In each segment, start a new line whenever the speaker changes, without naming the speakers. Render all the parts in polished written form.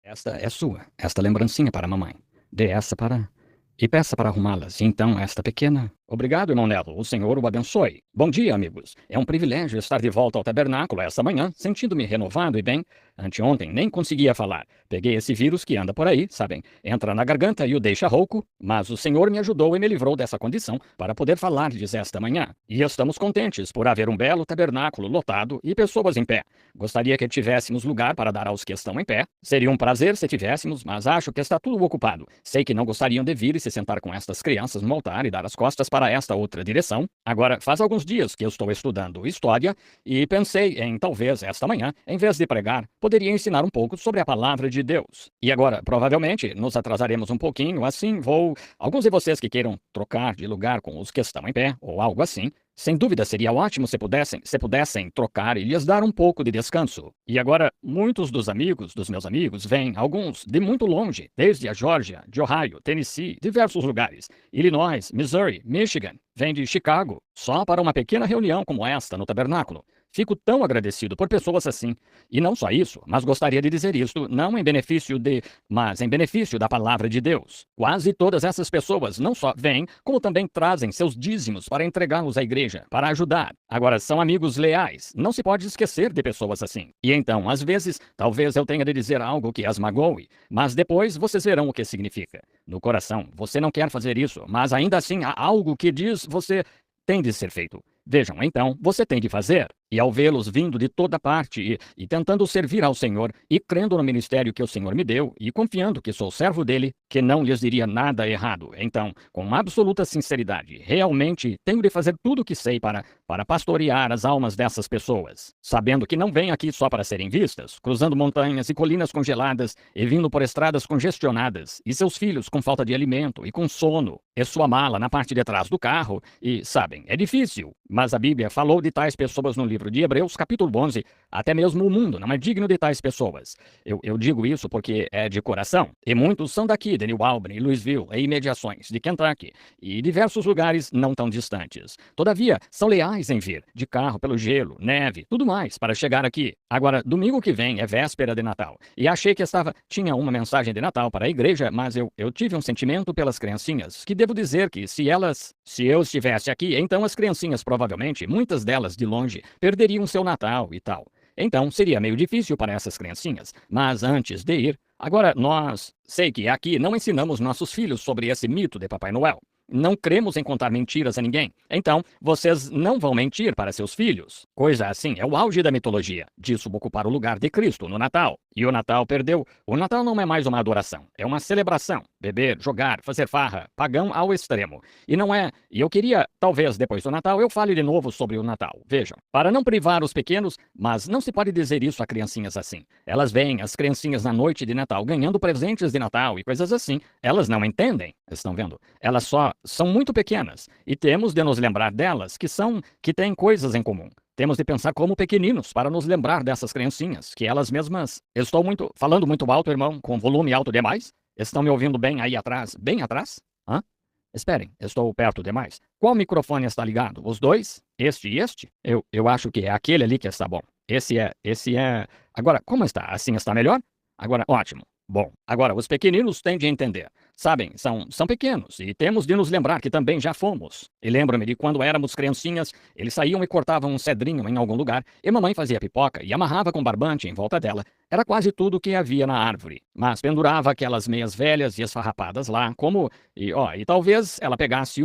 Esta é sua, esta lembrancinha para a mamãe. Dê essa para... E peça para arrumá-las. E então, esta pequena... Obrigado, irmão Nelo. O Senhor o abençoe. Bom dia, amigos. É um privilégio estar de volta ao tabernáculo esta manhã, sentindo-me renovado e bem. Anteontem nem conseguia falar. Peguei esse vírus que anda por aí, sabem? Entra na garganta e o deixa rouco, mas o Senhor me ajudou e me livrou dessa condição para poder falar-lhes esta manhã. E estamos contentes por haver um belo tabernáculo lotado e pessoas em pé. Gostaria que tivéssemos lugar para dar aos que estão em pé. Seria um prazer se tivéssemos, mas acho que está tudo ocupado. Sei que não gostariam de vir e se sentar com estas crianças no altar e dar as costas para esta outra direção. Agora, faz alguns dias que eu estou estudando história e pensei em talvez esta manhã, em vez de pregar, poderia ensinar um pouco sobre a palavra de Deus. E agora, provavelmente, nos atrasaremos um pouquinho, assim vou... Alguns de vocês que queiram trocar de lugar com os que estão em pé, ou algo assim, sem dúvida, seria ótimo se pudessem trocar e lhes dar um pouco de descanso. E agora, muitos dos meus amigos, vêm, alguns de muito longe, desde a Geórgia, de Ohio, Tennessee, diversos lugares, Illinois, Missouri, Michigan, vêm de Chicago, só para uma pequena reunião como esta no tabernáculo. Fico tão agradecido por pessoas assim. E não só isso, mas gostaria de dizer isto, não em benefício mas em benefício da palavra de Deus. Quase todas essas pessoas não só vêm, como também trazem seus dízimos para entregá-los à igreja, para ajudar. Agora, são amigos leais. Não se pode esquecer de pessoas assim. E então, às vezes, talvez eu tenha de dizer algo que as magoe, mas depois vocês verão o que significa. No coração, você não quer fazer isso, mas ainda assim há algo que diz você tem de ser feito. Vejam, então, você tem de fazer. E ao vê-los vindo de toda parte e tentando servir ao Senhor e crendo no ministério que o Senhor me deu e confiando que sou servo dele, que não lhes diria nada errado. Então, com absoluta sinceridade, realmente tenho de fazer tudo o que sei para pastorear as almas dessas pessoas, sabendo que não vêm aqui só para serem vistas, cruzando montanhas e colinas congeladas e vindo por estradas congestionadas, e seus filhos com falta de alimento e com sono, e sua mala na parte de trás do carro, e, sabem, é difícil, mas a Bíblia falou de tais pessoas no livro de Hebreus, capítulo 11, até mesmo o mundo não é digno de tais pessoas. Eu digo isso porque é de coração, e muitos são daqui, de New Albany, Louisville, e imediações, de Kentucky, e diversos lugares não tão distantes. Todavia, são leais em vir, de carro, pelo gelo, neve, tudo mais, para chegar aqui. Agora, domingo que vem é véspera de Natal, e achei que tinha uma mensagem de Natal para a igreja, mas eu tive um sentimento pelas criancinhas, que devo dizer que se eu estivesse aqui, então as criancinhas provavelmente, muitas delas de longe, perderiam seu Natal e tal. Então, seria meio difícil para essas criancinhas. Mas antes de ir, agora sei que aqui não ensinamos nossos filhos sobre esse mito de Papai Noel. Não cremos em contar mentiras a ninguém. Então, vocês não vão mentir para seus filhos. Coisa assim é o auge da mitologia. Disso ocupar o lugar de Cristo no Natal. E o Natal perdeu. O Natal não é mais uma adoração. É uma celebração. Beber, jogar, fazer farra. Pagão ao extremo. E não é... E eu queria, talvez depois do Natal, eu fale de novo sobre o Natal. Vejam. Para não privar os pequenos, mas não se pode dizer isso a criancinhas assim. Elas veem as criancinhas na noite de Natal ganhando presentes de Natal e coisas assim. Elas não entendem. Estão vendo? Elas só são muito pequenas e temos de nos lembrar delas que têm coisas em comum. Temos de pensar como pequeninos para nos lembrar dessas criancinhas, que elas mesmas... Falando muito alto, irmão, com volume alto demais? Estão me ouvindo bem aí atrás? Bem atrás? Hã? Esperem, estou perto demais. Qual microfone está ligado? Os dois? Este e este? Eu acho que é aquele ali que está bom. Esse é... Agora, como está? Assim está melhor? Agora, ótimo. Bom, agora, os pequeninos têm de entender. Sabem, são pequenos e temos de nos lembrar que também já fomos. E lembro-me de quando éramos criancinhas, eles saíam e cortavam um cedrinho em algum lugar e mamãe fazia pipoca e amarrava com barbante em volta dela. Era quase tudo o que havia na árvore. Mas pendurava aquelas meias velhas e esfarrapadas lá, e talvez ela pegasse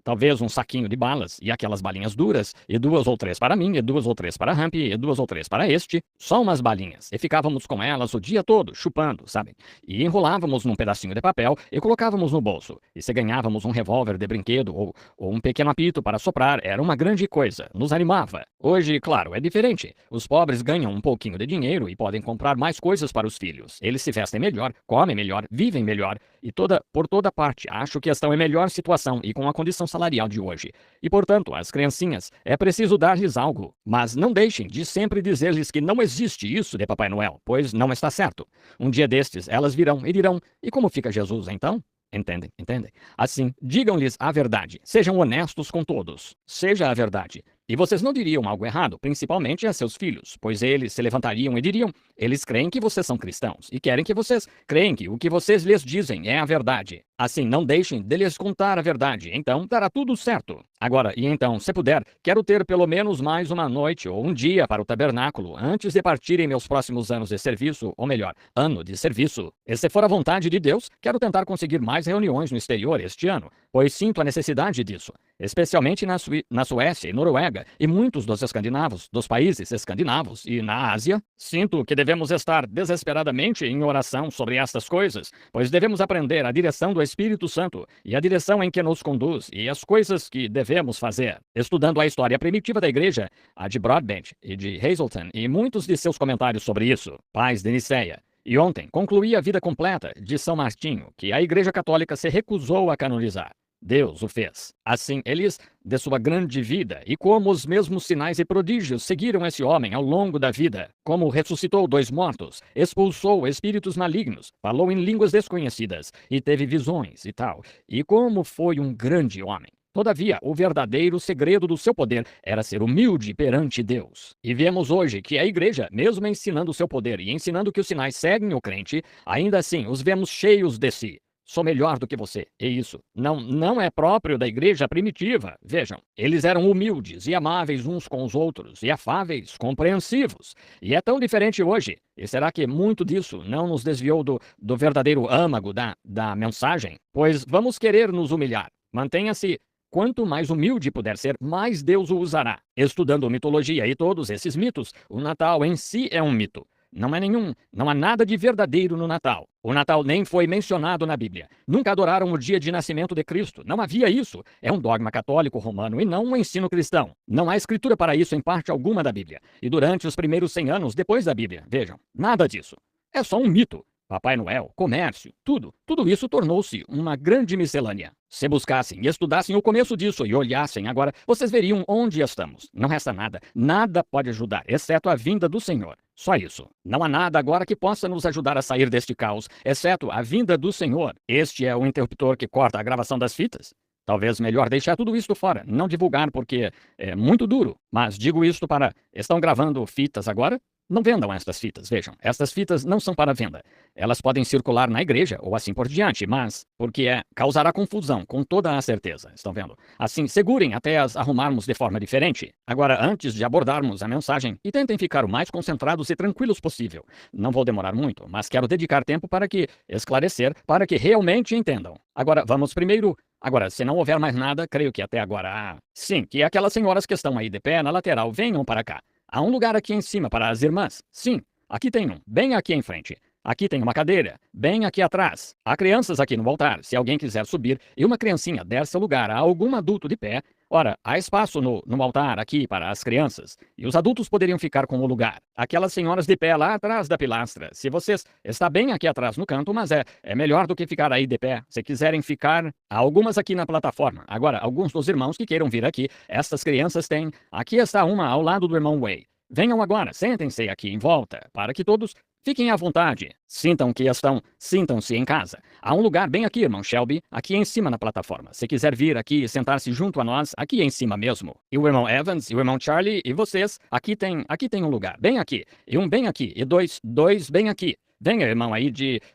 talvez um saquinho de balas, e aquelas balinhas duras, e 2 ou 3 para mim, e 2 ou 3 para Ramp, e 2 ou 3 para este, só umas balinhas, e ficávamos com elas o dia todo, chupando, sabem? E enrolávamos num pedacinho de papel e colocávamos no bolso, e se ganhávamos um revólver de brinquedo ou um pequeno apito para soprar, era uma grande coisa, nos animava. Hoje, claro, é diferente. Os pobres ganham um pouquinho de dinheiro e podem comprar mais coisas para os filhos. Eles se vestem melhor, comem melhor, vivem melhor, e por toda parte, acho que estão em melhor situação e com a condição salarial de hoje. E, portanto, as criancinhas, é preciso dar-lhes algo. Mas não deixem de sempre dizer-lhes que não existe isso de Papai Noel, pois não está certo. Um dia destes, elas virão e dirão, e como fica Jesus, então? Entendem? Assim, digam-lhes a verdade. Sejam honestos com todos. Seja a verdade. E vocês não diriam algo errado, principalmente a seus filhos, pois eles se levantariam e diriam: eles creem que vocês são cristãos e querem que vocês creem que o que vocês lhes dizem é a verdade. Assim, não deixem de lhes contar a verdade, então dará tudo certo. Agora, e então, se puder, quero ter pelo menos mais uma noite ou um dia para o tabernáculo antes de partir em meus próximos anos de serviço, ou melhor, ano de serviço. E se for a vontade de Deus, quero tentar conseguir mais reuniões no exterior este ano, pois sinto a necessidade disso, especialmente na Suécia e Noruega e muitos dos escandinavos, dos países escandinavos e na Ásia. Sinto que devemos estar desesperadamente em oração sobre estas coisas, pois devemos aprender a direção do Espírito Santo e a direção em que nos conduz e as coisas que devemos fazer. Estudando a história primitiva da igreja, a de Broadbent e de Hazleton e muitos de seus comentários sobre isso, pais de Nicéia. E ontem concluí a vida completa de São Martinho, que a Igreja Católica se recusou a canonizar. Deus o fez. Assim, eles, de sua grande vida, e como os mesmos sinais e prodígios seguiram esse homem ao longo da vida, como ressuscitou 2 mortos, expulsou espíritos malignos, falou em línguas desconhecidas, e teve visões e tal, e como foi um grande homem. Todavia, o verdadeiro segredo do seu poder era ser humilde perante Deus. E vemos hoje que a igreja, mesmo ensinando o seu poder e ensinando que os sinais seguem o crente, ainda assim os vemos cheios de si. Sou melhor do que você. E isso não é próprio da igreja primitiva. Vejam, eles eram humildes e amáveis uns com os outros, e afáveis, compreensivos. E é tão diferente hoje. E será que muito disso não nos desviou do verdadeiro âmago da mensagem? Pois vamos querer nos humilhar. Mantenha-se. Quanto mais humilde puder ser, mais Deus o usará. Estudando mitologia e todos esses mitos, o Natal em si é um mito. Não há nada de verdadeiro no Natal. O Natal nem foi mencionado na Bíblia. Nunca adoraram o dia de nascimento de Cristo. Não havia isso. É um dogma católico romano e não um ensino cristão. Não há escritura para isso em parte alguma da Bíblia. E durante os primeiros 100 anos depois da Bíblia, vejam, nada disso. É só um mito. Papai Noel, comércio, tudo isso tornou-se uma grande miscelânea. Se buscassem e estudassem o começo disso e olhassem agora, vocês veriam onde estamos. Não resta nada, nada pode ajudar, exceto a vinda do Senhor. Só isso. Não há nada agora que possa nos ajudar a sair deste caos, exceto a vinda do Senhor. Este é o interruptor que corta a gravação das fitas. Talvez melhor deixar tudo isto fora, não divulgar porque é muito duro. Mas digo isto para... Estão gravando fitas agora? Não vendam estas fitas, vejam. Estas fitas não são para venda. Elas podem circular na igreja ou assim por diante, mas porque causará confusão, com toda a certeza. Estão vendo? Assim, segurem até as arrumarmos de forma diferente. Agora, antes de abordarmos a mensagem, e tentem ficar o mais concentrados e tranquilos possível. Não vou demorar muito, mas quero dedicar tempo para esclarecer, para que realmente entendam. Agora, vamos primeiro... Agora, se não houver mais nada, creio que até agora... Sim, que aquelas senhoras que estão aí de pé na lateral venham para cá. Há um lugar aqui em cima para as irmãs. Sim, aqui tem um, bem aqui em frente. Aqui tem uma cadeira, bem aqui atrás. Há crianças aqui no altar, se alguém quiser subir e uma criancinha der seu lugar a algum adulto de pé. Ora, há espaço no altar aqui para as crianças, e os adultos poderiam ficar com o lugar. Aquelas senhoras de pé lá atrás da pilastra. Se vocês... Está bem aqui atrás no canto, mas é melhor do que ficar aí de pé. Se quiserem ficar, há algumas aqui na plataforma. Agora, alguns dos irmãos que queiram vir aqui, estas crianças têm... Aqui está uma ao lado do irmão Way. Venham agora, sentem-se aqui em volta, para que todos fiquem à vontade. Sintam-se em casa. Há um lugar bem aqui, irmão Shelby, aqui em cima na plataforma. Se quiser vir aqui e sentar-se junto a nós, aqui em cima mesmo. E o irmão Evans, e o irmão Charlie, e vocês, aqui tem um lugar, bem aqui. E um bem aqui, e dois bem aqui. Venha, irmão,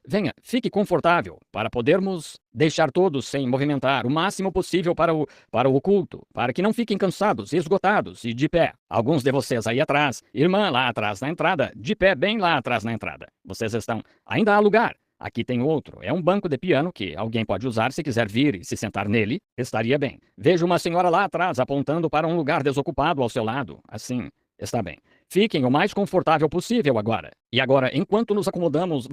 venha, fique confortável, para podermos deixar todos sem movimentar o máximo possível para o culto, para que não fiquem cansados, esgotados e de pé. Alguns de vocês aí atrás, irmã lá atrás na entrada, de pé bem lá atrás na entrada. Vocês estão, ainda há lugar. Aqui tem outro, é um banco de piano que alguém pode usar se quiser vir e se sentar nele, estaria bem. Vejo uma senhora lá atrás apontando para um lugar desocupado ao seu lado, assim, está bem. Fiquem o mais confortável possível agora. E agora, enquanto nos acomodamos,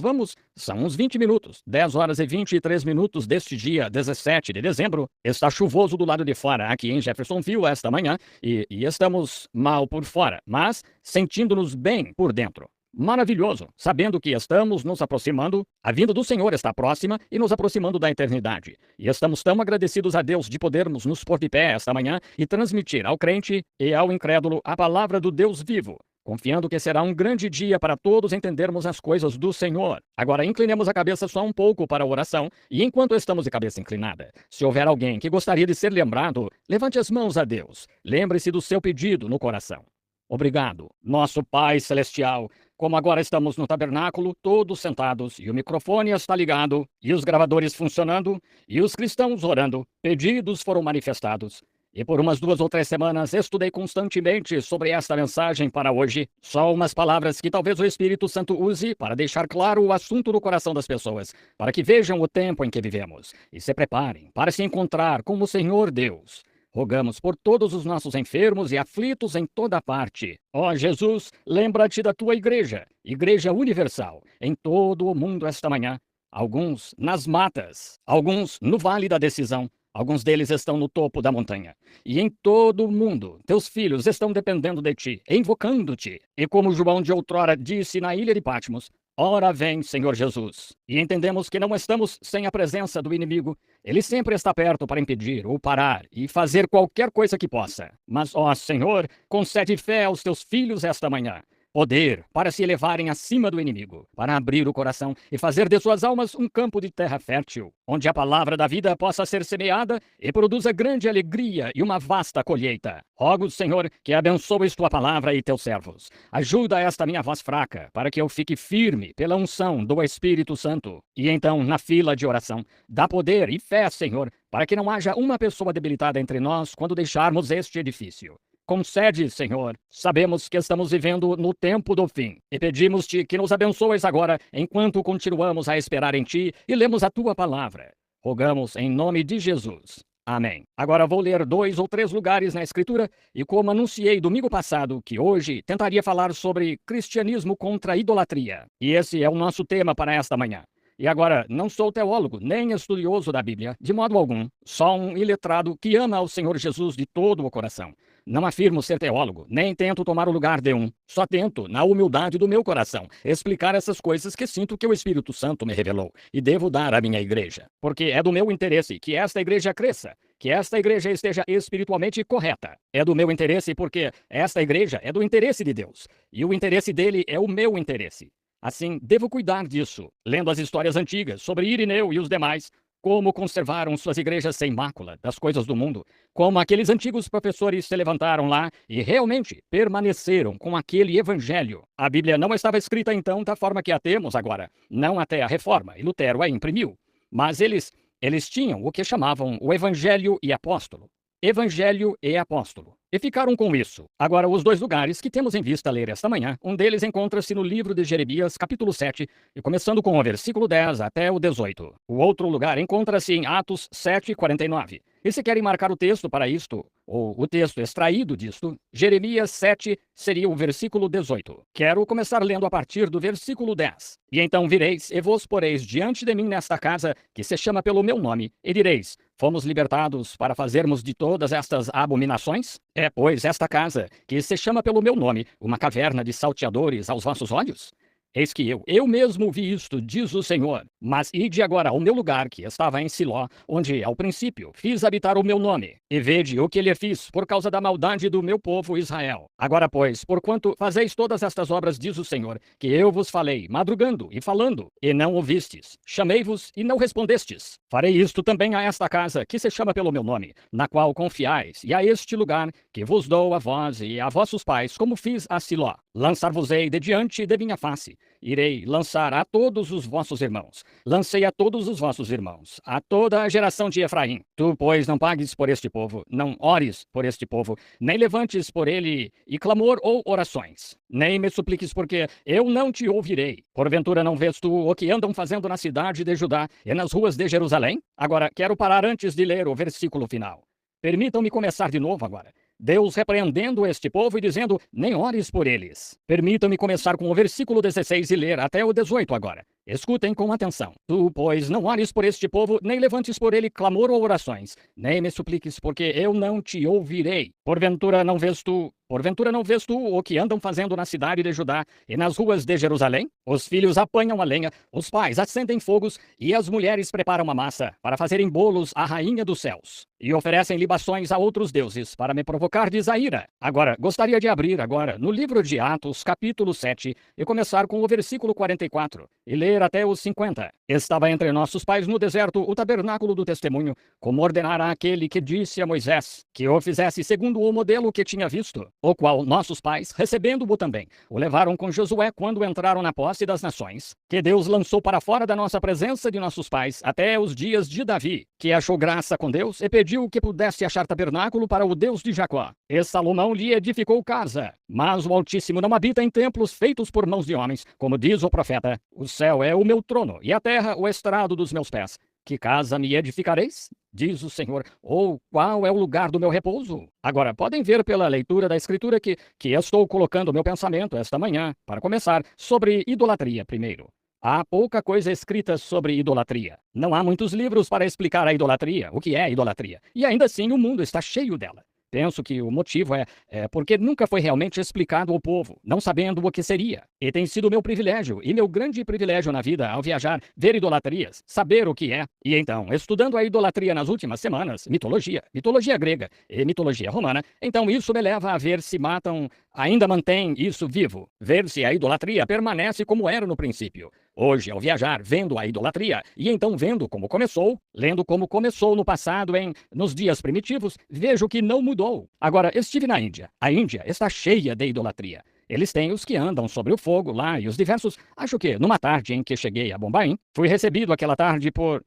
são uns 20 minutos, 10 horas e 23 minutos deste dia 17 de dezembro. Está chuvoso do lado de fora, aqui em Jeffersonville, esta manhã, e estamos mal por fora, mas sentindo-nos bem por dentro. Maravilhoso, sabendo que estamos nos aproximando, a vinda do Senhor está próxima e nos aproximando da eternidade. E estamos tão agradecidos a Deus de podermos nos pôr de pé esta manhã e transmitir ao crente e ao incrédulo a palavra do Deus vivo. confiando que será um grande dia para todos entendermos as coisas do Senhor. Agora, inclinemos a cabeça só um pouco para a oração, e enquanto estamos de cabeça inclinada, se houver alguém que gostaria de ser lembrado, levante as mãos a Deus. Lembre-se do seu pedido no coração. Obrigado, nosso Pai Celestial. Como agora estamos no tabernáculo, todos sentados, e o microfone está ligado, e os gravadores funcionando, e os cristãos orando, pedidos foram manifestados. E por umas 2 ou 3 semanas estudei constantemente sobre esta mensagem para hoje. Só umas palavras que talvez o Espírito Santo use para deixar claro o assunto do coração das pessoas, para que vejam o tempo em que vivemos e se preparem para se encontrar com o Senhor Deus. Rogamos por todos os nossos enfermos e aflitos em toda parte. Ó Jesus, lembra-te da tua igreja, Igreja Universal, em todo o mundo esta manhã. Alguns nas matas, alguns no Vale da Decisão, alguns deles estão no topo da montanha. E em todo o mundo, teus filhos estão dependendo de ti, invocando-te. E como João de outrora disse na ilha de Patmos, ora vem, Senhor Jesus. E entendemos que não estamos sem a presença do inimigo. Ele sempre está perto para impedir ou parar e fazer qualquer coisa que possa. Mas, ó Senhor, concede fé aos teus filhos esta manhã. Poder para se elevarem acima do inimigo, para abrir o coração e fazer de suas almas um campo de terra fértil, onde a palavra da vida possa ser semeada e produza grande alegria e uma vasta colheita. Rogo, Senhor, que abençoes tua palavra e teus servos. Ajuda esta minha voz fraca, para que eu fique firme pela unção do Espírito Santo. E então, na fila de oração, dá poder e fé, Senhor, para que não haja uma pessoa debilitada entre nós quando deixarmos este edifício. Concede, Senhor. Sabemos que estamos vivendo no tempo do fim e pedimos-te que nos abençoes agora enquanto continuamos a esperar em ti e lemos a tua palavra. Rogamos em nome de Jesus. Amém. Agora vou ler 2 ou 3 lugares na Escritura e como anunciei domingo passado que hoje tentaria falar sobre cristianismo contra a idolatria. E esse é o nosso tema para esta manhã. E agora, não sou teólogo, nem estudioso da Bíblia, de modo algum, só um iletrado que ama ao Senhor Jesus de todo o coração. Não afirmo ser teólogo, nem tento tomar o lugar de um. Só tento, na humildade do meu coração, explicar essas coisas que sinto que o Espírito Santo me revelou e devo dar à minha igreja. Porque é do meu interesse que esta igreja cresça, que esta igreja esteja espiritualmente correta. É do meu interesse porque esta igreja é do interesse de Deus. E o interesse dele é o meu interesse. Assim, devo cuidar disso, lendo as histórias antigas sobre Irineu e os demais, como conservaram suas igrejas sem mácula das coisas do mundo, como aqueles antigos professores se levantaram lá e realmente permaneceram com aquele evangelho. A Bíblia não estava escrita então da forma que a temos agora, não até a Reforma, e Lutero a imprimiu, mas eles tinham o que chamavam o Evangelho e Apóstolo. Evangelho e Apóstolo. E ficaram com isso. Agora, os 2 lugares que temos em vista ler esta manhã, um deles encontra-se no livro de Jeremias, capítulo 7, e começando com o versículo 10 até o 18. O outro lugar encontra-se em Atos 7, 49. E se querem marcar o texto para isto, ou o texto extraído disto, Jeremias 7 seria o versículo 18. Quero começar lendo a partir do versículo 10. E então vireis e vos poreis diante de mim nesta casa, que se chama pelo meu nome, e direis, fomos libertados para fazermos de todas estas abominações? É, pois, esta casa, que se chama pelo meu nome, uma caverna de salteadores aos vossos olhos? Eis que eu mesmo vi isto, diz o Senhor. Mas ide agora ao meu lugar, que estava em Siló, onde, ao princípio, fiz habitar o meu nome. E vede o que lhe fiz por causa da maldade do meu povo Israel. Agora, pois, porquanto fazeis todas estas obras, diz o Senhor, que eu vos falei, madrugando e falando, e não ouvistes. Chamei-vos e não respondestes. Farei isto também a esta casa, que se chama pelo meu nome, na qual confiais, e a este lugar, que vos dou a vós e a vossos pais, como fiz a Siló. Lançar-vos-ei de diante de minha face. Irei lançar a todos os vossos irmãos. Lancei a todos os vossos irmãos, a toda a geração de Efraim. Tu, pois, não pagues por este povo, não ores por este povo, nem levantes por ele e clamor ou orações. Nem me supliques, porque eu não te ouvirei. Porventura não vês tu o que andam fazendo na cidade de Judá e nas ruas de Jerusalém? Agora, quero parar antes de ler o versículo final. Permitam-me começar de novo agora. Deus repreendendo este povo e dizendo, nem ores por eles. Permitam-me começar com o versículo 16 e ler até o 18 agora. Escutem com atenção. Tu, pois, não ores por este povo, nem levantes por ele clamor ou orações, nem me supliques, porque eu não te ouvirei. Porventura não vês tu, Porventura não vês tu o que andam fazendo na cidade de Judá e nas ruas de Jerusalém? Os filhos apanham a lenha, os pais acendem fogos e as mulheres preparam a massa para fazerem bolos à rainha dos céus. E oferecem libações a outros deuses para me provocardes a ira. Agora, gostaria de abrir agora no livro de Atos, capítulo 7, e começar com o versículo 44, e ler até os 50. Estava entre nossos pais no deserto o tabernáculo do testemunho, como ordenara aquele que disse a Moisés, que o fizesse segundo o modelo que tinha visto, o qual nossos pais, recebendo-o também, o levaram com Josué quando entraram na posse das nações, que Deus lançou para fora da nossa presença de nossos pais, até os dias de Davi, que achou graça com Deus e pediu que pudesse achar tabernáculo para o Deus de Jacó. E Salomão lhe edificou casa. Mas o Altíssimo não habita em templos feitos por mãos de homens, como diz o profeta: o céu é o meu trono, e a terra o estrado dos meus pés. Que casa me edificareis? Diz o Senhor. Ou qual é o lugar do meu repouso? Agora, podem ver pela leitura da Escritura que estou colocando o meu pensamento esta manhã, para começar, sobre idolatria primeiro. Há pouca coisa escrita sobre idolatria. Não há muitos livros para explicar a idolatria, o que é idolatria. E ainda assim o mundo está cheio dela. Penso que o motivo é porque nunca foi realmente explicado ao povo, não sabendo o que seria. E tem sido meu privilégio, e meu grande privilégio na vida ao viajar, ver idolatrias, saber o que é. E então, estudando a idolatria nas últimas semanas, mitologia grega e mitologia romana, então isso me leva a ver se ainda mantém isso vivo, ver se a idolatria permanece como era no princípio. Hoje, ao viajar, vendo a idolatria, e então vendo como começou, lendo como começou no passado, nos dias primitivos, vejo que não mudou. Agora, estive na Índia. A Índia está cheia de idolatria. Eles têm os que andam sobre o fogo lá e os diversos. Acho que numa tarde em que cheguei a Bombaim, fui recebido aquela tarde por...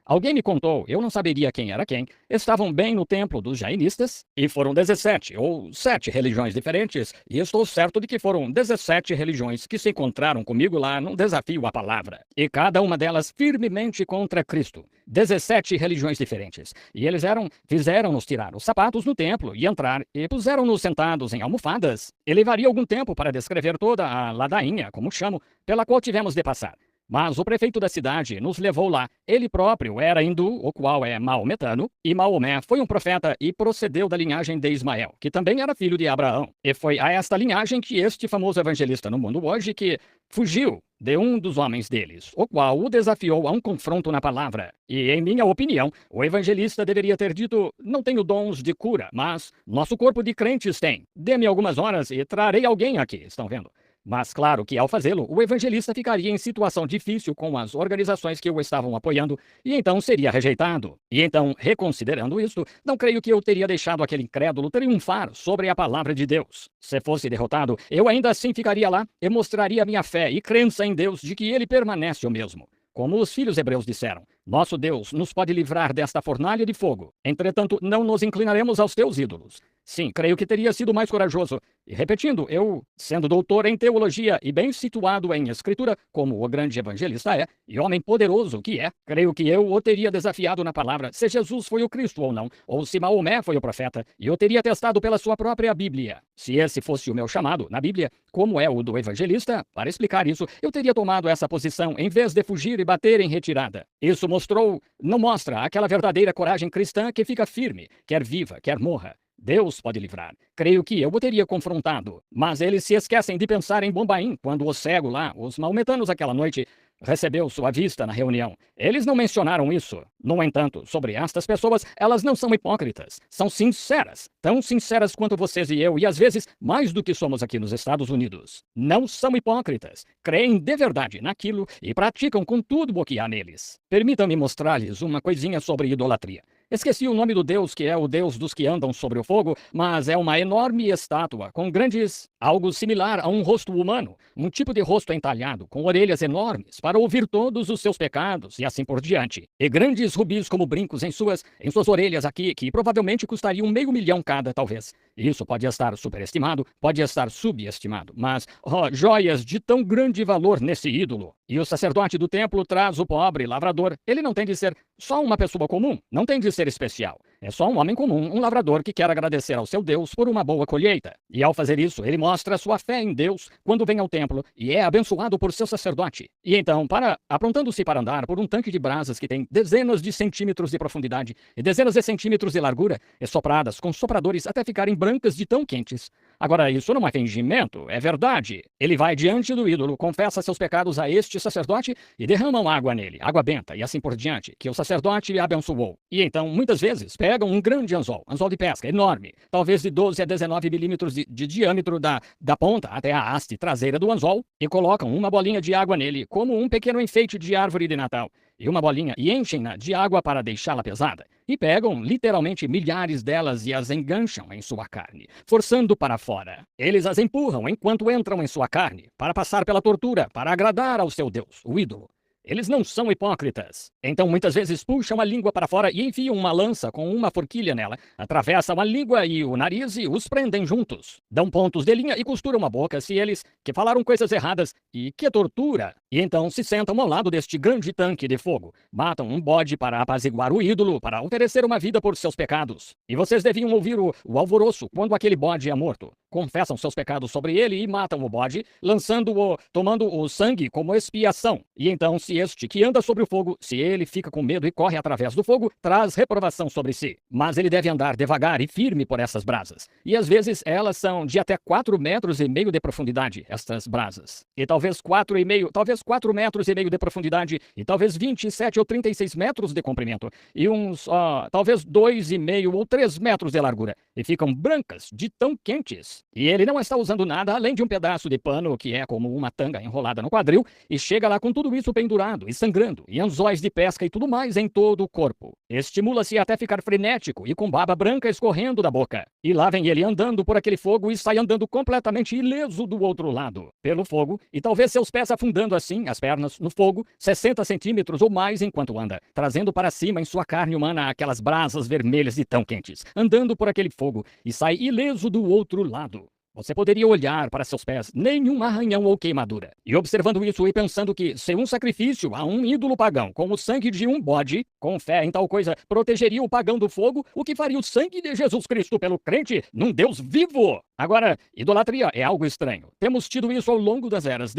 Alguém me contou, eu não saberia quem era quem, estavam bem no templo dos jainistas e foram 17 ou 7 religiões diferentes, e estou certo de que foram 17 religiões que se encontraram comigo lá num desafio à palavra, e cada uma delas firmemente contra Cristo. 17 religiões diferentes. E eles fizeram-nos tirar os sapatos no templo e entrar, e puseram-nos sentados em almofadas. E levaria algum tempo para descrever toda a ladainha, como chamo, pela qual tivemos de passar. Mas o prefeito da cidade nos levou lá. Ele próprio era hindu, o qual é maometano, e Maomé foi um profeta e procedeu da linhagem de Ismael, que também era filho de Abraão. E foi a esta linhagem que este famoso evangelista no mundo hoje que fugiu de um dos homens deles, o qual o desafiou a um confronto na palavra. E, em minha opinião, o evangelista deveria ter dito: não tenho dons de cura, mas nosso corpo de crentes tem. Dê-me algumas horas e trarei alguém aqui, estão vendo? Mas claro que, ao fazê-lo, o evangelista ficaria em situação difícil com as organizações que o estavam apoiando, e então seria rejeitado. E então, reconsiderando isto, não creio que eu teria deixado aquele incrédulo triunfar sobre a palavra de Deus. Se fosse derrotado, eu ainda assim ficaria lá e mostraria minha fé e crença em Deus de que ele permanece o mesmo. Como os filhos hebreus disseram: nosso Deus nos pode livrar desta fornalha de fogo. Entretanto, não nos inclinaremos aos teus ídolos. Sim, creio que teria sido mais corajoso. E repetindo, eu, sendo doutor em teologia e bem situado em escritura, como o grande evangelista é, e homem poderoso que é, creio que eu o teria desafiado na palavra, se Jesus foi o Cristo ou não, ou se Maomé foi o profeta, e o teria testado pela sua própria Bíblia. Se esse fosse o meu chamado na Bíblia, como é o do evangelista, para explicar isso, eu teria tomado essa posição em vez de fugir e bater em retirada. Isso não mostra aquela verdadeira coragem cristã que fica firme, quer viva, quer morra. Deus pode livrar. Creio que eu o teria confrontado. Mas eles se esquecem de pensar em Bombaim, quando o cego lá, os maometanos aquela noite, recebeu sua vista na reunião. Eles não mencionaram isso. No entanto, sobre estas pessoas, elas não são hipócritas. São sinceras. Tão sinceras quanto vocês e eu, e às vezes mais do que somos aqui nos Estados Unidos. Não são hipócritas. Creem de verdade naquilo e praticam com tudo o que há neles. Permitam-me mostrar-lhes uma coisinha sobre idolatria. Esqueci o nome do Deus, que é o Deus dos que andam sobre o fogo, mas é uma enorme estátua, com algo similar a um rosto humano, um tipo de rosto entalhado, com orelhas enormes, para ouvir todos os seus pecados, e assim por diante. E grandes rubis como brincos em suas orelhas aqui, que provavelmente custariam $500,000 cada, talvez. Isso pode estar superestimado, pode estar subestimado, mas, joias de tão grande valor nesse ídolo. E o sacerdote do templo traz o pobre lavrador. Ele não tem de ser só uma pessoa comum, não tem de ser especial. É só um homem comum, um lavrador que quer agradecer ao seu Deus por uma boa colheita. E ao fazer isso, ele mostra sua fé em Deus quando vem ao templo e é abençoado por seu sacerdote. E então, aprontando-se para andar por um tanque de brasas que tem dezenas de centímetros de profundidade e dezenas de centímetros de largura, e sopradas com sopradores até ficarem brancas de tão quentes, Agora, isso não é fingimento, é verdade. Ele vai diante do ídolo, confessa seus pecados a este sacerdote e derramam água nele, água benta e assim por diante, que o sacerdote abençoou. E então, muitas vezes, pegam um grande anzol de pesca enorme, talvez de 12 a 19 milímetros de diâmetro da ponta até a haste traseira do anzol, e colocam uma bolinha de água nele, como um pequeno enfeite de árvore de Natal. E uma bolinha, e enchem-na de água para deixá-la pesada, e pegam literalmente milhares delas e as engancham em sua carne, forçando para fora. Eles as empurram enquanto entram em sua carne, para passar pela tortura, para agradar ao seu Deus, o ídolo. Eles não são hipócritas. Então, muitas vezes, puxam a língua para fora e enfiam uma lança com uma forquilha nela, atravessam a língua e o nariz e os prendem juntos. Dão pontos de linha e costuram a boca se eles que falaram coisas erradas. E que tortura! E então se sentam ao lado deste grande tanque de fogo. Matam um bode para apaziguar o ídolo, para oferecer uma vida por seus pecados. E vocês deviam ouvir o alvoroço quando aquele bode é morto. Confessam seus pecados sobre ele e matam o bode, tomando o sangue como expiação. E então, se este que anda sobre o fogo, se ele fica com medo e corre através do fogo, traz reprovação sobre si. Mas ele deve andar devagar e firme por essas brasas. E às vezes elas são de até 4,5 metros de profundidade, estas brasas. E talvez 4,5 metros de profundidade, e talvez 27 ou 36 metros de comprimento, e talvez 2,5 ou 3 metros de largura. E ficam brancas de tão quentes. E ele não está usando nada além de um pedaço de pano que é como uma tanga enrolada no quadril, e chega lá com tudo isso pendurado e sangrando, e anzóis de pesca e tudo mais em todo o corpo. Estimula-se até ficar frenético e com baba branca escorrendo da boca. E lá vem ele andando por aquele fogo e sai andando completamente ileso do outro lado, pelo fogo, e talvez seus pés afundando assim, as pernas, no fogo, 60 centímetros ou mais enquanto anda, trazendo para cima em sua carne humana aquelas brasas vermelhas e tão quentes, andando por aquele fogo, e sai ileso do outro lado. Você poderia olhar para seus pés, nenhum arranhão ou queimadura. E observando isso e pensando que se um sacrifício a um ídolo pagão com o sangue de um bode, com fé em tal coisa, protegeria o pagão do fogo, o que faria o sangue de Jesus Cristo pelo crente num Deus vivo? Agora, idolatria é algo estranho. Temos tido isso ao longo das eras,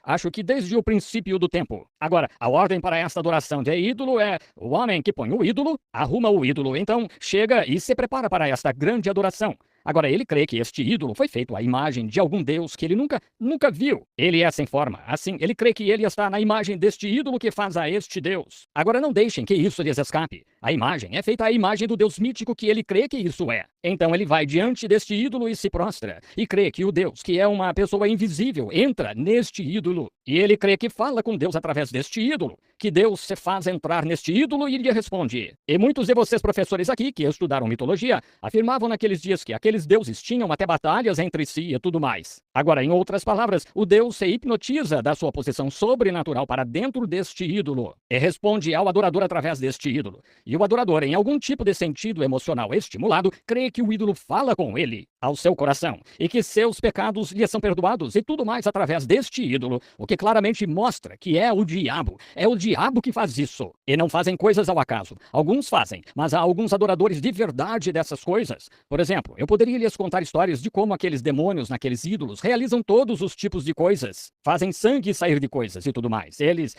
acho que desde o princípio do tempo. Agora, a ordem para esta adoração de ídolo é o homem que põe o ídolo, arruma o ídolo, então chega e se prepara para esta grande adoração. Agora, ele crê que este ídolo foi feito à imagem de algum Deus que ele nunca viu. Ele é sem forma. Assim, ele crê que ele está na imagem deste ídolo que faz a este Deus. Agora, não deixem que isso lhes escape. A imagem é feita à imagem do Deus mítico que ele crê que isso é. Então, ele vai diante deste ídolo e se prostra. E crê que o Deus, que é uma pessoa invisível, entra neste ídolo. E ele crê que fala com Deus através deste ídolo. Que Deus se faz entrar neste ídolo e lhe responde. E muitos de vocês, professores aqui, que estudaram mitologia, afirmavam naqueles dias que aqueles deuses tinham até batalhas entre si e tudo mais. Agora, em outras palavras, o Deus se hipnotiza da sua posição sobrenatural para dentro deste ídolo e responde ao adorador através deste ídolo. E o adorador, em algum tipo de sentido emocional estimulado, crê que o ídolo fala com ele, ao seu coração, e que seus pecados lhe são perdoados e tudo mais através deste ídolo, o que claramente mostra que é o diabo. É o diabo que faz isso. E não fazem coisas ao acaso. Alguns fazem, mas há alguns adoradores de verdade dessas coisas. Por exemplo, eu poderia lhes contar histórias de como aqueles demônios naqueles ídolos realizam todos os tipos de coisas. Fazem sangue sair de coisas e tudo mais. Eles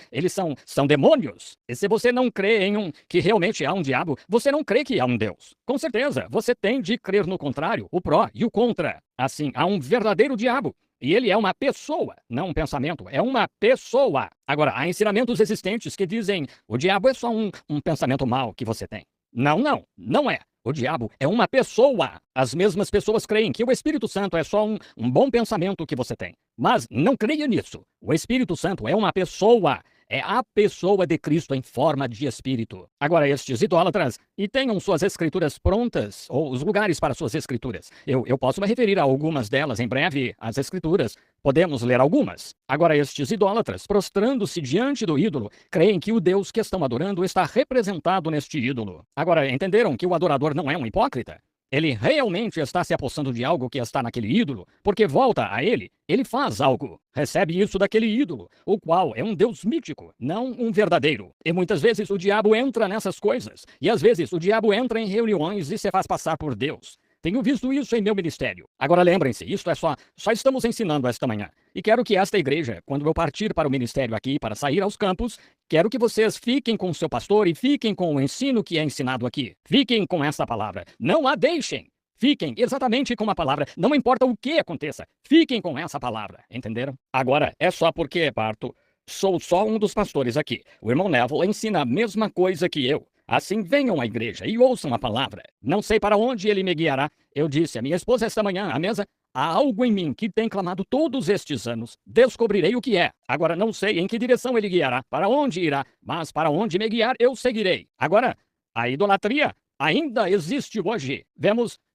são demônios. E se você não crê que realmente há um diabo, você não crê que há um Deus. Com certeza, você tem de crer no contrário, o pró e o contra. Assim, há um verdadeiro diabo. E ele é uma pessoa, não um pensamento, é uma pessoa. Agora, há ensinamentos existentes que dizem o diabo é só um pensamento mau que você tem. Não é. O diabo é uma pessoa. As mesmas pessoas creem que o Espírito Santo é só um bom pensamento que você tem. Mas não creia nisso. O Espírito Santo é uma pessoa. É a pessoa de Cristo em forma de espírito. Agora, estes idólatras, e tenham suas escrituras prontas, ou os lugares para suas escrituras. Eu posso me referir a algumas delas em breve, as escrituras. Podemos ler algumas. Agora, estes idólatras, prostrando-se diante do ídolo, creem que o Deus que estão adorando está representado neste ídolo. Agora, entenderam que o adorador não é um hipócrita? Ele realmente está se apossando de algo que está naquele ídolo, porque volta a ele faz algo, recebe isso daquele ídolo, o qual é um Deus mítico, não um verdadeiro. E muitas vezes o diabo entra nessas coisas, e às vezes o diabo entra em reuniões e se faz passar por Deus. Tenho visto isso em meu ministério. Agora lembrem-se, isto é só estamos ensinando esta manhã. E quero que esta igreja, quando eu partir para o ministério aqui, para sair aos campos, quero que vocês fiquem com o seu pastor e fiquem com o ensino que é ensinado aqui. Fiquem com essa palavra. Não a deixem. Fiquem exatamente com a palavra. Não importa o que aconteça. Fiquem com essa palavra. Entenderam? Agora, é só porque, Parto, sou só um dos pastores aqui. O irmão Neville ensina a mesma coisa que eu. Assim, venham à igreja e ouçam a palavra. Não sei para onde ele me guiará. Eu disse à minha esposa esta manhã à mesa: há algo em mim que tem clamado todos estes anos. Descobrirei o que é. Agora, não sei em que direção ele guiará, para onde irá, mas para onde me guiar, eu seguirei. Agora, a idolatria ainda existe hoje.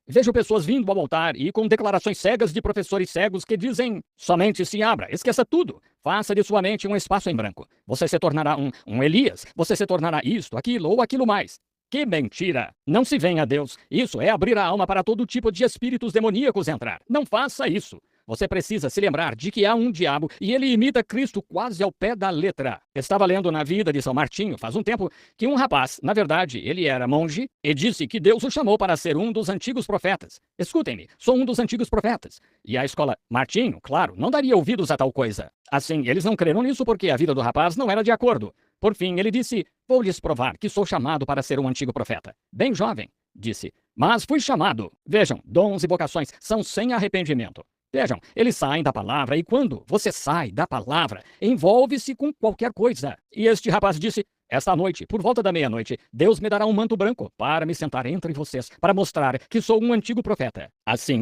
Vejo pessoas vindo ao altar e com declarações cegas de professores cegos que dizem: somente se abra, esqueça tudo. Faça de sua mente um espaço em branco. Você se tornará um Elias, você se tornará isto, aquilo ou aquilo mais. Que mentira! Não se venha a Deus. Isso é abrir a alma para todo tipo de espíritos demoníacos entrar. Não faça isso. Você precisa se lembrar de que há um diabo e ele imita Cristo quase ao pé da letra. Estava lendo na vida de São Martinho faz um tempo que um rapaz, na verdade, ele era monge e disse que Deus o chamou para ser um dos antigos profetas. Escutem-me, sou um dos antigos profetas. E a escola Martinho, claro, não daria ouvidos a tal coisa. Assim, eles não creram nisso porque a vida do rapaz não era de acordo. Por fim, ele disse: vou lhes provar que sou chamado para ser um antigo profeta. Bem jovem, disse, mas fui chamado. Vejam, dons e vocações são sem arrependimento. Vejam, eles saem da palavra e quando você sai da palavra, envolve-se com qualquer coisa. E este rapaz disse: esta noite, por volta da meia-noite, Deus me dará um manto branco para me sentar entre vocês, para mostrar que sou um antigo profeta. Assim,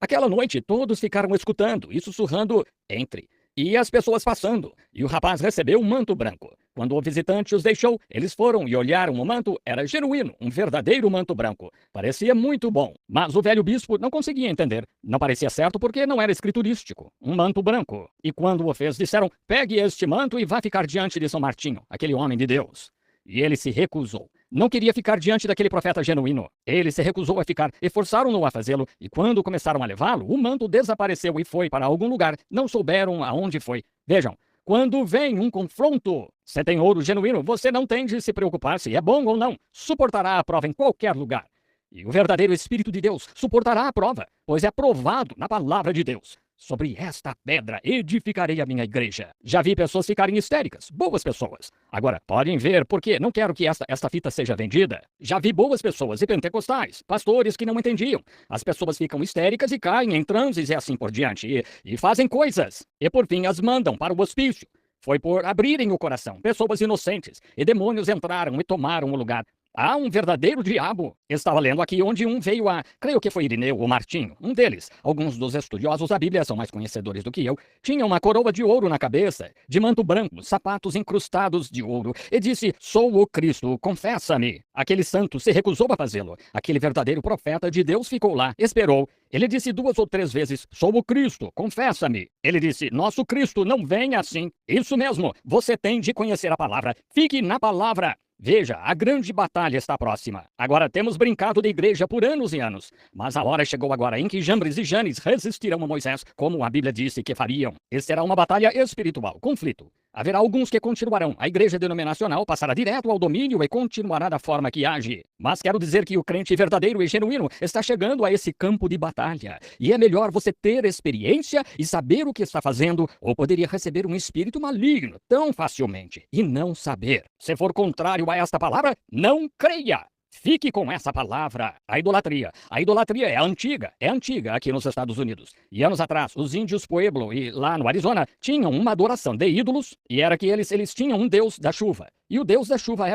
aquela noite, todos ficaram escutando e sussurrando entre. E as pessoas passando, e o rapaz recebeu um manto branco. Quando o visitante os deixou, eles foram e olharam o manto. Era genuíno, um verdadeiro manto branco. Parecia muito bom, mas o velho bispo não conseguia entender. Não parecia certo porque não era escriturístico. Um manto branco. E quando o fez, disseram: pegue este manto e vá ficar diante de São Martinho, aquele homem de Deus. E ele se recusou. Não queria ficar diante daquele profeta genuíno. Ele se recusou a ficar e forçaram-no a fazê-lo. E quando começaram a levá-lo, o manto desapareceu e foi para algum lugar. Não souberam aonde foi. Vejam, quando vem um confronto, você tem ouro genuíno, você não tem de se preocupar se é bom ou não. Suportará a prova em qualquer lugar. E o verdadeiro Espírito de Deus suportará a prova, pois é provado na palavra de Deus. Sobre esta pedra edificarei a minha igreja. Já vi pessoas ficarem histéricas, boas pessoas. Agora, podem ver, porque não quero que esta fita seja vendida. Já vi boas pessoas e pentecostais, pastores que não entendiam. As pessoas ficam histéricas e caem em transes e assim por diante. E fazem coisas. E por fim as mandam para o hospício. Foi por abrirem o coração. Pessoas inocentes e demônios entraram e tomaram o lugar. Há um verdadeiro diabo. Estava lendo aqui onde um veio creio que foi Irineu ou Martinho, um deles. Alguns dos estudiosos da Bíblia são mais conhecedores do que eu. Tinha uma coroa de ouro na cabeça, de manto branco, sapatos incrustados de ouro, e disse: sou o Cristo, confessa-me. Aquele santo se recusou a fazê-lo. Aquele verdadeiro profeta de Deus ficou lá, esperou. Ele disse 2 ou 3 vezes: sou o Cristo, confessa-me. Ele disse: nosso Cristo não vem assim. Isso mesmo, você tem de conhecer a palavra. Fique na palavra. Veja, a grande batalha está próxima. Agora temos brincado de igreja por anos e anos. Mas a hora chegou agora em que Jambres e Janes resistirão a Moisés, como a Bíblia disse que fariam. E será uma batalha espiritual, conflito. Haverá alguns que continuarão. A igreja denominacional passará direto ao domínio e continuará da forma que age. Mas quero dizer que o crente verdadeiro e genuíno está chegando a esse campo de batalha. E é melhor você ter experiência e saber o que está fazendo, ou poderia receber um espírito maligno tão facilmente e não saber. Se for contrário a esta palavra, não creia. Fique com essa palavra. A idolatria. A idolatria é antiga aqui nos Estados Unidos. E anos atrás, os índios Pueblo e lá no Arizona tinham uma adoração de ídolos e era que eles tinham um deus da chuva. E o deus da chuva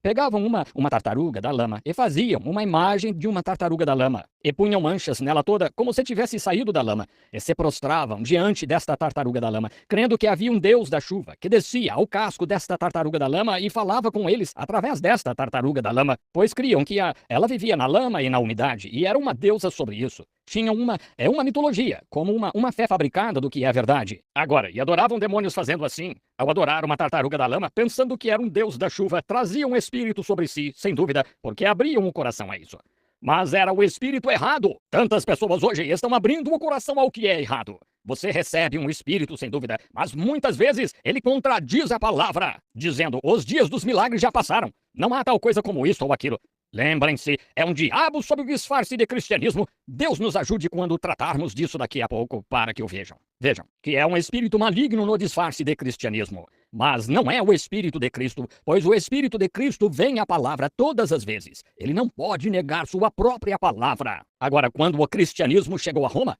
pegavam uma tartaruga da lama e faziam uma imagem de uma tartaruga da lama e punham manchas nela toda como se tivesse saído da lama e se prostravam diante desta tartaruga da lama, crendo que havia um deus da chuva que descia ao casco desta tartaruga da lama e falava com eles através desta tartaruga da lama, pois criam que ela vivia na lama e na umidade e era uma deusa sobre isso. Tinha uma mitologia, como uma fé fabricada do que é a verdade. Agora, e adoravam demônios fazendo assim. Ao adorar uma tartaruga da lama, pensando que era um deus da chuva, traziam um espírito sobre si, sem dúvida, porque abriam o coração a isso. Mas era o espírito errado. Tantas pessoas hoje estão abrindo o coração ao que é errado. Você recebe um espírito, sem dúvida, mas muitas vezes ele contradiz a palavra, dizendo: os dias dos milagres já passaram. Não há tal coisa como isso ou aquilo. Lembrem-se, é um diabo sob o disfarce de cristianismo. Deus nos ajude quando tratarmos disso daqui a pouco, para que o vejam. Vejam, que é um espírito maligno no disfarce de cristianismo. mas não é o Espírito de Cristo, pois o Espírito de Cristo vem à palavra todas as vezes. Ele não pode negar sua própria palavra. Agora, quando o cristianismo chegou a Roma,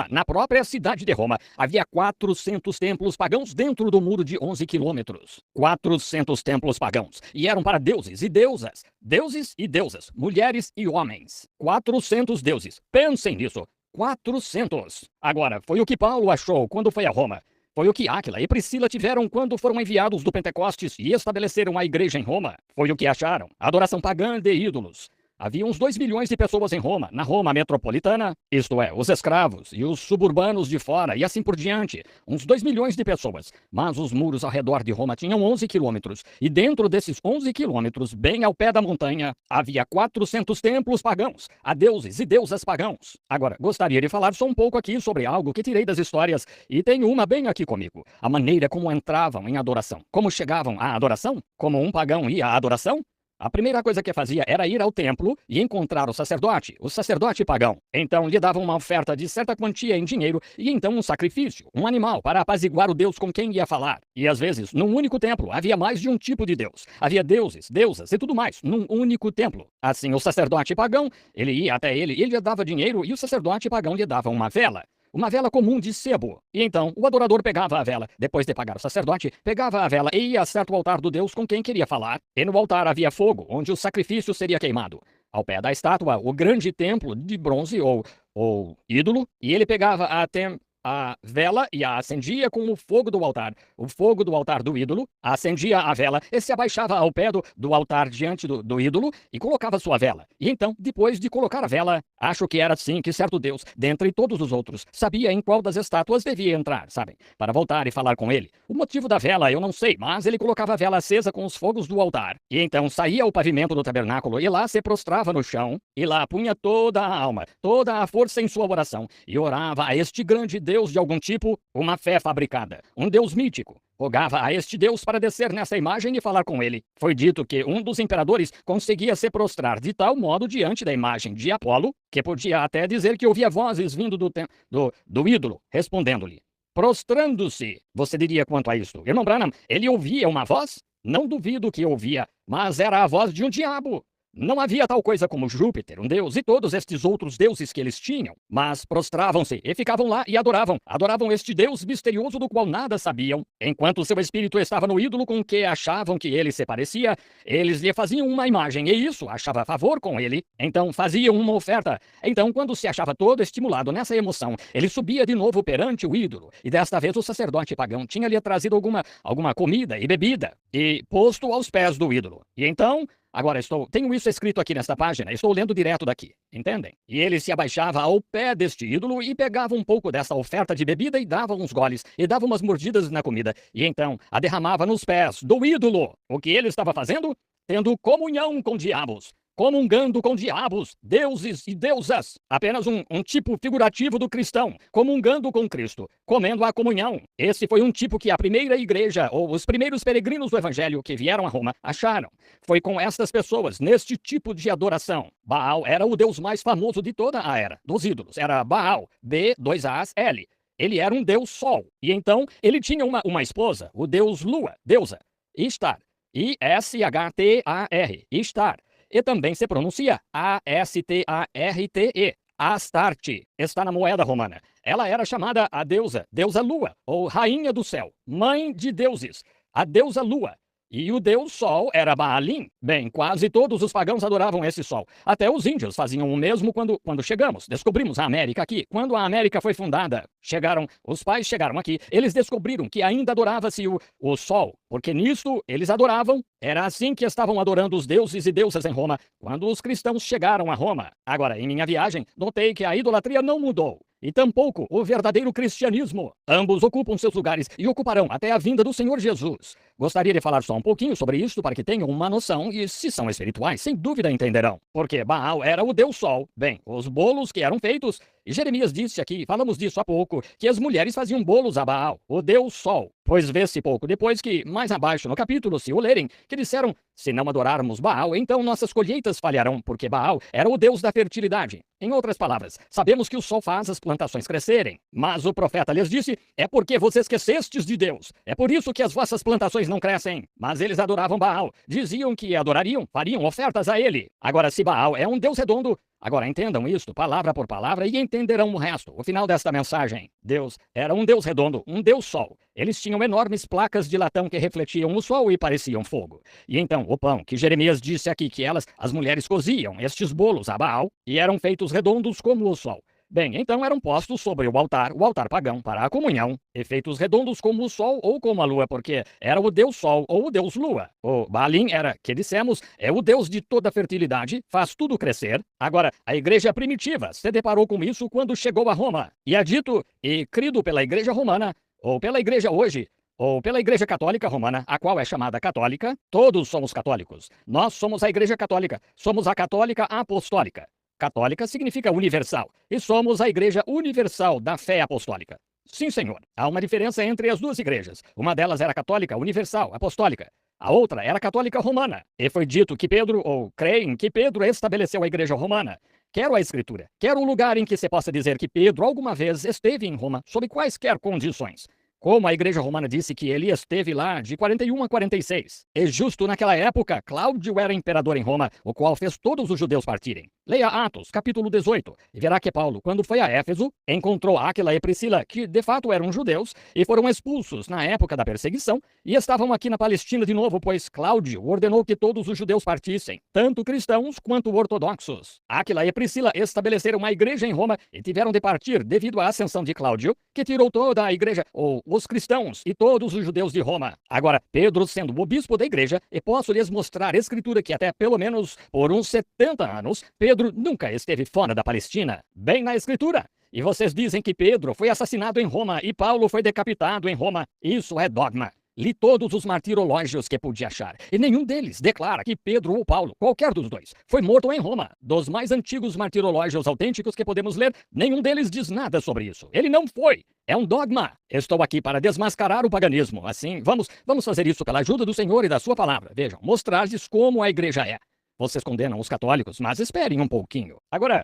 na própria cidade de Roma, havia 400 templos pagãos dentro do muro de 11 quilômetros. 400 templos pagãos. E eram para deuses e deusas. Deuses e deusas. Mulheres e homens. 400 deuses. Pensem nisso. 400. Agora, foi o que Paulo achou quando foi a Roma. Foi o que Áquila e Priscila tiveram quando foram enviados do Pentecostes e estabeleceram a igreja em Roma. Foi o que acharam. Adoração pagã de ídolos. Havia uns 2 milhões de pessoas em Roma, na Roma metropolitana, isto é, os escravos e os suburbanos de fora e assim por diante, uns 2 milhões de pessoas. Mas os muros ao redor de Roma tinham 11 quilômetros, e dentro desses 11 quilômetros, bem ao pé da montanha, havia 400 templos pagãos, a deuses e deusas pagãos. Agora, gostaria de falar só um pouco aqui sobre algo que tirei das histórias, e tenho uma bem aqui comigo. A maneira como entravam em adoração, como chegavam à adoração, como um pagão ia à adoração. A primeira coisa que fazia era ir ao templo e encontrar o sacerdote pagão. Então lhe davam uma oferta de certa quantia em dinheiro e então um sacrifício, um animal, para apaziguar o Deus com quem ia falar. E às vezes, num único templo, havia mais de um tipo de Deus. Havia deuses, deusas e tudo mais, num único templo. Assim, o sacerdote pagão, ele ia até ele lhe dava dinheiro e o sacerdote pagão lhe dava uma vela. Uma vela comum de sebo. E então, o adorador pegava a vela, depois de pagar o sacerdote, pegava a vela e ia a certo altar do Deus com quem queria falar. E no altar havia fogo, onde o sacrifício seria queimado. Ao pé da estátua, o grande templo de bronze ou ídolo, e ele pegava a vela e a acendia com o fogo do altar do ídolo, acendia a vela e se abaixava ao pé do altar diante do ídolo e colocava sua vela. E então, depois de colocar a vela, acho que era assim que certo Deus, dentre todos os outros, sabia em qual das estátuas devia entrar, sabem? Para voltar e falar com ele. O motivo da vela eu não sei, mas ele colocava a vela acesa com os fogos do altar. E então saía ao pavimento do tabernáculo e lá se prostrava no chão e lá punha toda a alma, toda a força em sua oração e orava a este grande Deus de algum tipo, uma fé fabricada, um Deus mítico. Rogava a este Deus para descer nessa imagem e falar com ele. Foi dito que um dos imperadores conseguia se prostrar de tal modo diante da imagem de Apolo, que podia até dizer que ouvia vozes vindo do ídolo, respondendo-lhe. Prostrando-se, você diria quanto a isto? Irmão Branham, ele ouvia uma voz? Não duvido que ouvia, mas era a voz de um diabo. Não havia tal coisa como Júpiter, um deus, e todos estes outros deuses que eles tinham, mas prostravam-se e ficavam lá e adoravam este Deus misterioso do qual nada sabiam. Enquanto seu espírito estava no ídolo com que achavam que ele se parecia, eles lhe faziam uma imagem, e isso achava favor com ele. Então faziam uma oferta. Então, quando se achava todo estimulado nessa emoção, ele subia de novo perante o ídolo, e desta vez o sacerdote pagão tinha-lhe trazido alguma comida e bebida, e posto aos pés do ídolo. E então... Agora, tenho isso escrito aqui nesta página, estou lendo direto daqui, entendem? E ele se abaixava ao pé deste ídolo e pegava um pouco dessa oferta de bebida e dava uns goles, e dava umas mordidas na comida, e então a derramava nos pés do ídolo. O que ele estava fazendo? Tendo comunhão com diabos. Comungando com diabos, deuses e deusas. Apenas um tipo figurativo do cristão, comungando com Cristo, comendo a comunhão. Esse foi um tipo que a primeira igreja, ou os primeiros peregrinos do evangelho que vieram a Roma, acharam. Foi com estas pessoas, neste tipo de adoração. Baal era o deus mais famoso de toda a era dos ídolos. Era Baal, B-2-A-L. Ele era um deus sol. E então, ele tinha uma esposa, o deus Lua, deusa, Ishtar. I-S-H-T-A-R, Ishtar. E também se pronuncia A-S-T-A-R-T-E, Astarte. Está na moeda romana. Ela era chamada a deusa Lua, ou rainha do céu, mãe de deuses, a deusa Lua. E o deus Sol era Baalim. Bem, quase todos os pagãos adoravam esse Sol. Até os índios faziam o mesmo quando chegamos. Descobrimos a América aqui. Quando a América foi fundada, os pais chegaram aqui, eles descobriram que ainda adorava-se o Sol, porque nisto eles adoravam. Era assim que estavam adorando os deuses e deusas em Roma, quando os cristãos chegaram a Roma. Agora, em minha viagem, notei que a idolatria não mudou. E tampouco o verdadeiro cristianismo. Ambos ocupam seus lugares e ocuparão até a vinda do Senhor Jesus. Gostaria de falar só um pouquinho sobre isto para que tenham uma noção e, se são espirituais, sem dúvida entenderão. Porque Baal era o deus Sol. Bem, os bolos que eram feitos E Jeremias disse aqui, falamos disso há pouco, que as mulheres faziam bolos a Baal, o deus Sol. Pois vê-se pouco depois que, mais abaixo no capítulo, se o lerem, que disseram, se não adorarmos Baal, então nossas colheitas falharão, porque Baal era o deus da fertilidade. Em outras palavras, sabemos que o sol faz as plantações crescerem. Mas o profeta lhes disse, é porque vos esquecestes de Deus. É por isso que as vossas plantações não crescem. Mas eles adoravam Baal. Diziam que adorariam, fariam ofertas a ele. Agora, se Baal é um deus redondo, agora entendam isto, palavra por palavra, e entenderão o resto. O final desta mensagem. Deus era um deus redondo, um deus sol. Eles tinham enormes placas de latão que refletiam o sol e pareciam fogo. E então, o pão que Jeremias disse aqui que as mulheres coziam estes bolos a Baal, e eram feitos redondos como o sol. Bem, então eram postos sobre o altar pagão para a comunhão, e feitos redondos como o sol ou como a lua, porque era o deus sol ou o deus lua. O Baalim era, que dissemos, é o deus de toda fertilidade, faz tudo crescer. Agora, a igreja primitiva se deparou com isso quando chegou a Roma, e é dito e crido pela igreja romana, ou pela igreja hoje, ou pela Igreja Católica Romana, a qual é chamada católica. Todos somos católicos. Nós somos a Igreja Católica, somos a Católica Apostólica. Católica significa universal, e somos a Igreja Universal da Fé Apostólica. Sim, senhor. Há uma diferença entre as duas igrejas. Uma delas era católica, universal, apostólica. A outra era católica romana. E foi dito que Pedro, ou creem que Pedro estabeleceu a igreja romana. Quero a escritura. Quero o lugar em que se possa dizer que Pedro alguma vez esteve em Roma, sob quaisquer condições. Como a igreja romana disse que ele esteve lá de 41 a 46. E justo naquela época, Cláudio era imperador em Roma, o qual fez todos os judeus partirem. Leia Atos, capítulo 18, e verá que Paulo, quando foi a Éfeso, encontrou Áquila e Priscila, que de fato eram judeus, e foram expulsos na época da perseguição, e estavam aqui na Palestina de novo, pois Cláudio ordenou que todos os judeus partissem, tanto cristãos quanto ortodoxos. Áquila e Priscila estabeleceram uma igreja em Roma e tiveram de partir devido à ascensão de Cláudio, que tirou toda a igreja, ou os cristãos e todos os judeus de Roma. Agora, Pedro sendo o bispo da igreja, e posso lhes mostrar a escritura que até pelo menos por uns 70 anos, Pedro nunca esteve fora da Palestina, bem na escritura. E vocês dizem que Pedro foi assassinado em Roma e Paulo foi decapitado em Roma. Isso é dogma. Li todos os martirológios que pude achar, e nenhum deles declara que Pedro ou Paulo, qualquer dos dois, foi morto em Roma. Dos mais antigos martirológios autênticos que podemos ler, nenhum deles diz nada sobre isso. Ele não foi. É um dogma. Estou aqui para desmascarar o paganismo. Assim, vamos fazer isso pela ajuda do Senhor e da sua palavra. Vejam, mostrar-lhes como a igreja é. Vocês condenam os católicos, mas esperem um pouquinho. Agora,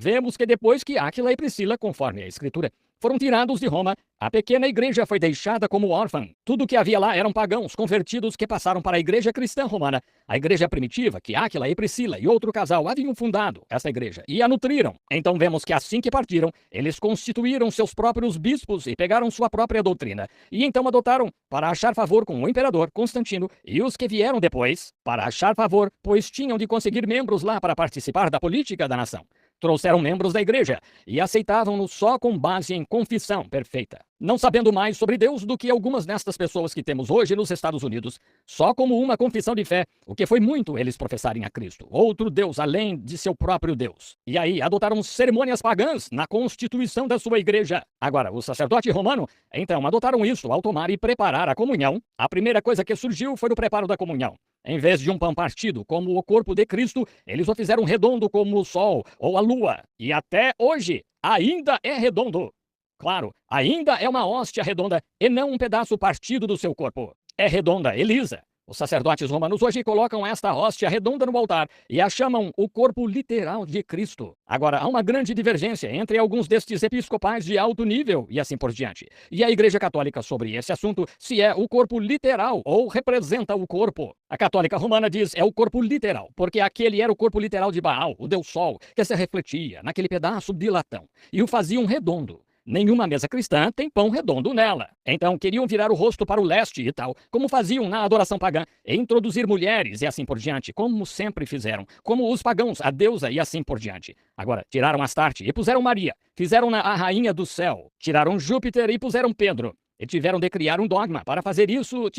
vemos que depois que Áquila e Priscila, conforme a escritura, foram tirados de Roma, a pequena igreja foi deixada como órfã. Tudo o que havia lá eram pagãos convertidos que passaram para a igreja cristã romana, a igreja primitiva que Áquila e Priscila e outro casal haviam fundado essa igreja e a nutriram. Então vemos que assim que partiram, eles constituíram seus próprios bispos e pegaram sua própria doutrina. E então adotaram para achar favor com o imperador Constantino e os que vieram depois para achar favor, pois tinham de conseguir membros lá para participar da política da nação. Trouxeram membros da igreja e aceitavam-no só com base em confissão perfeita, não sabendo mais sobre Deus do que algumas destas pessoas que temos hoje nos Estados Unidos, só como uma confissão de fé, o que foi muito eles professarem a Cristo, outro Deus além de seu próprio Deus. E aí adotaram cerimônias pagãs na constituição da sua igreja. Agora, o sacerdote romano, então, adotaram isso ao tomar e preparar a comunhão. A primeira coisa que surgiu foi o preparo da comunhão. Em vez de um pão partido como o corpo de Cristo, eles o fizeram redondo como o sol ou a lua. E até hoje, ainda é redondo. Claro, ainda é uma hóstia redonda e não um pedaço partido do seu corpo. É redonda e lisa. Os sacerdotes romanos hoje colocam esta hóstia redonda no altar e a chamam o corpo literal de Cristo. Agora, há uma grande divergência entre alguns destes episcopais de alto nível e assim por diante. E a Igreja Católica sobre esse assunto, se é o corpo literal ou representa o corpo. A Católica Romana diz é o corpo literal, porque aquele era o corpo literal de Baal, o Deus Sol, que se refletia naquele pedaço de latão e o faziam redondo. Nenhuma mesa cristã tem pão redondo nela. Então queriam virar o rosto para o leste e tal, como faziam na adoração pagã, e introduzir mulheres e assim por diante, como sempre fizeram, como os pagãos, a deusa e assim por diante. Agora, tiraram Astarte e puseram Maria, fizeram-na a rainha do céu, tiraram Júpiter e puseram Pedro. E tiveram de criar um dogma. Para fazer isso,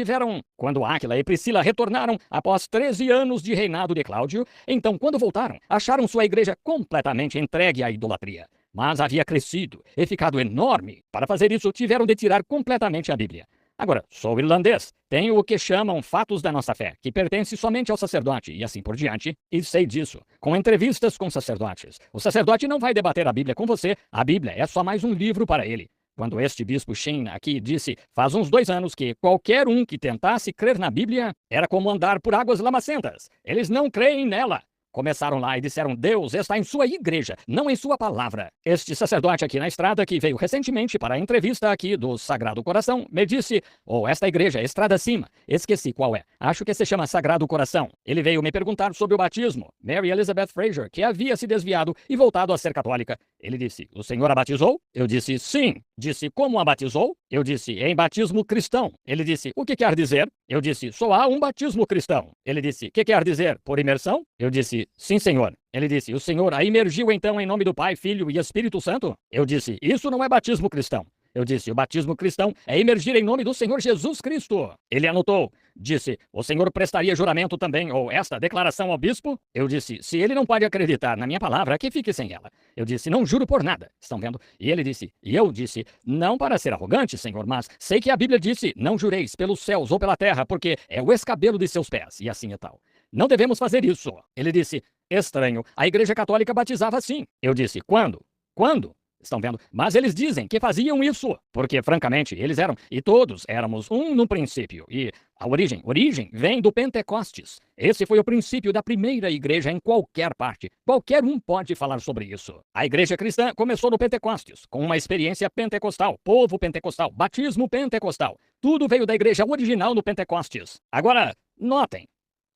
quando Áquila e Priscila retornaram após 13 anos de reinado de Cláudio, então, quando voltaram, acharam sua igreja completamente entregue à idolatria. Mas havia crescido e ficado enorme. Para fazer isso, tiveram de tirar completamente a Bíblia. Agora, sou irlandês, tenho o que chamam fatos da nossa fé, que pertence somente ao sacerdote, e assim por diante, e sei disso. Com entrevistas com sacerdotes. O sacerdote não vai debater a Bíblia com você, a Bíblia é só mais um livro para ele. Quando este bispo Sheen aqui disse, faz uns 2 anos, que qualquer um que tentasse crer na Bíblia era como andar por águas lamacentas. Eles não creem nela. Começaram lá e disseram, Deus está em sua igreja, não em sua palavra. Este sacerdote aqui na estrada, que veio recentemente para a entrevista aqui do Sagrado Coração, me disse, esta igreja, estrada acima, esqueci qual é, acho que se chama Sagrado Coração. Ele veio me perguntar sobre o batismo. Mary Elizabeth Fraser, que havia se desviado e voltado a ser católica. Ele disse, o senhor a batizou? Eu disse, sim. Disse, como a batizou? Eu disse, em batismo cristão. Ele disse, o que quer dizer? Eu disse, só há um batismo cristão. Ele disse, que quer dizer? Por imersão? Eu disse, sim, senhor. Ele disse, o senhor a imergiu então em nome do Pai, Filho e Espírito Santo? Eu disse, isso não é batismo cristão. Eu disse, o batismo cristão é imergir em nome do Senhor Jesus Cristo. Ele anotou. Disse, o senhor prestaria juramento também, ou esta declaração ao bispo? Eu disse, se ele não pode acreditar na minha palavra, que fique sem ela. Eu disse, não juro por nada. Estão vendo? E ele disse, e eu disse, não para ser arrogante, senhor, mas sei que a Bíblia disse, não jureis pelos céus ou pela terra, porque é o escabelo de seus pés, e assim e tal. Não devemos fazer isso. Ele disse, estranho, a Igreja Católica batizava assim. Eu disse, quando? Quando? Estão vendo? Mas eles dizem que faziam isso, porque, francamente, eles eram, e todos éramos um no princípio. E a origem vem do Pentecostes. Esse foi o princípio da primeira igreja em qualquer parte. Qualquer um pode falar sobre isso. A igreja cristã começou no Pentecostes, com uma experiência pentecostal, povo pentecostal, batismo pentecostal. Tudo veio da igreja original no Pentecostes. Agora, notem.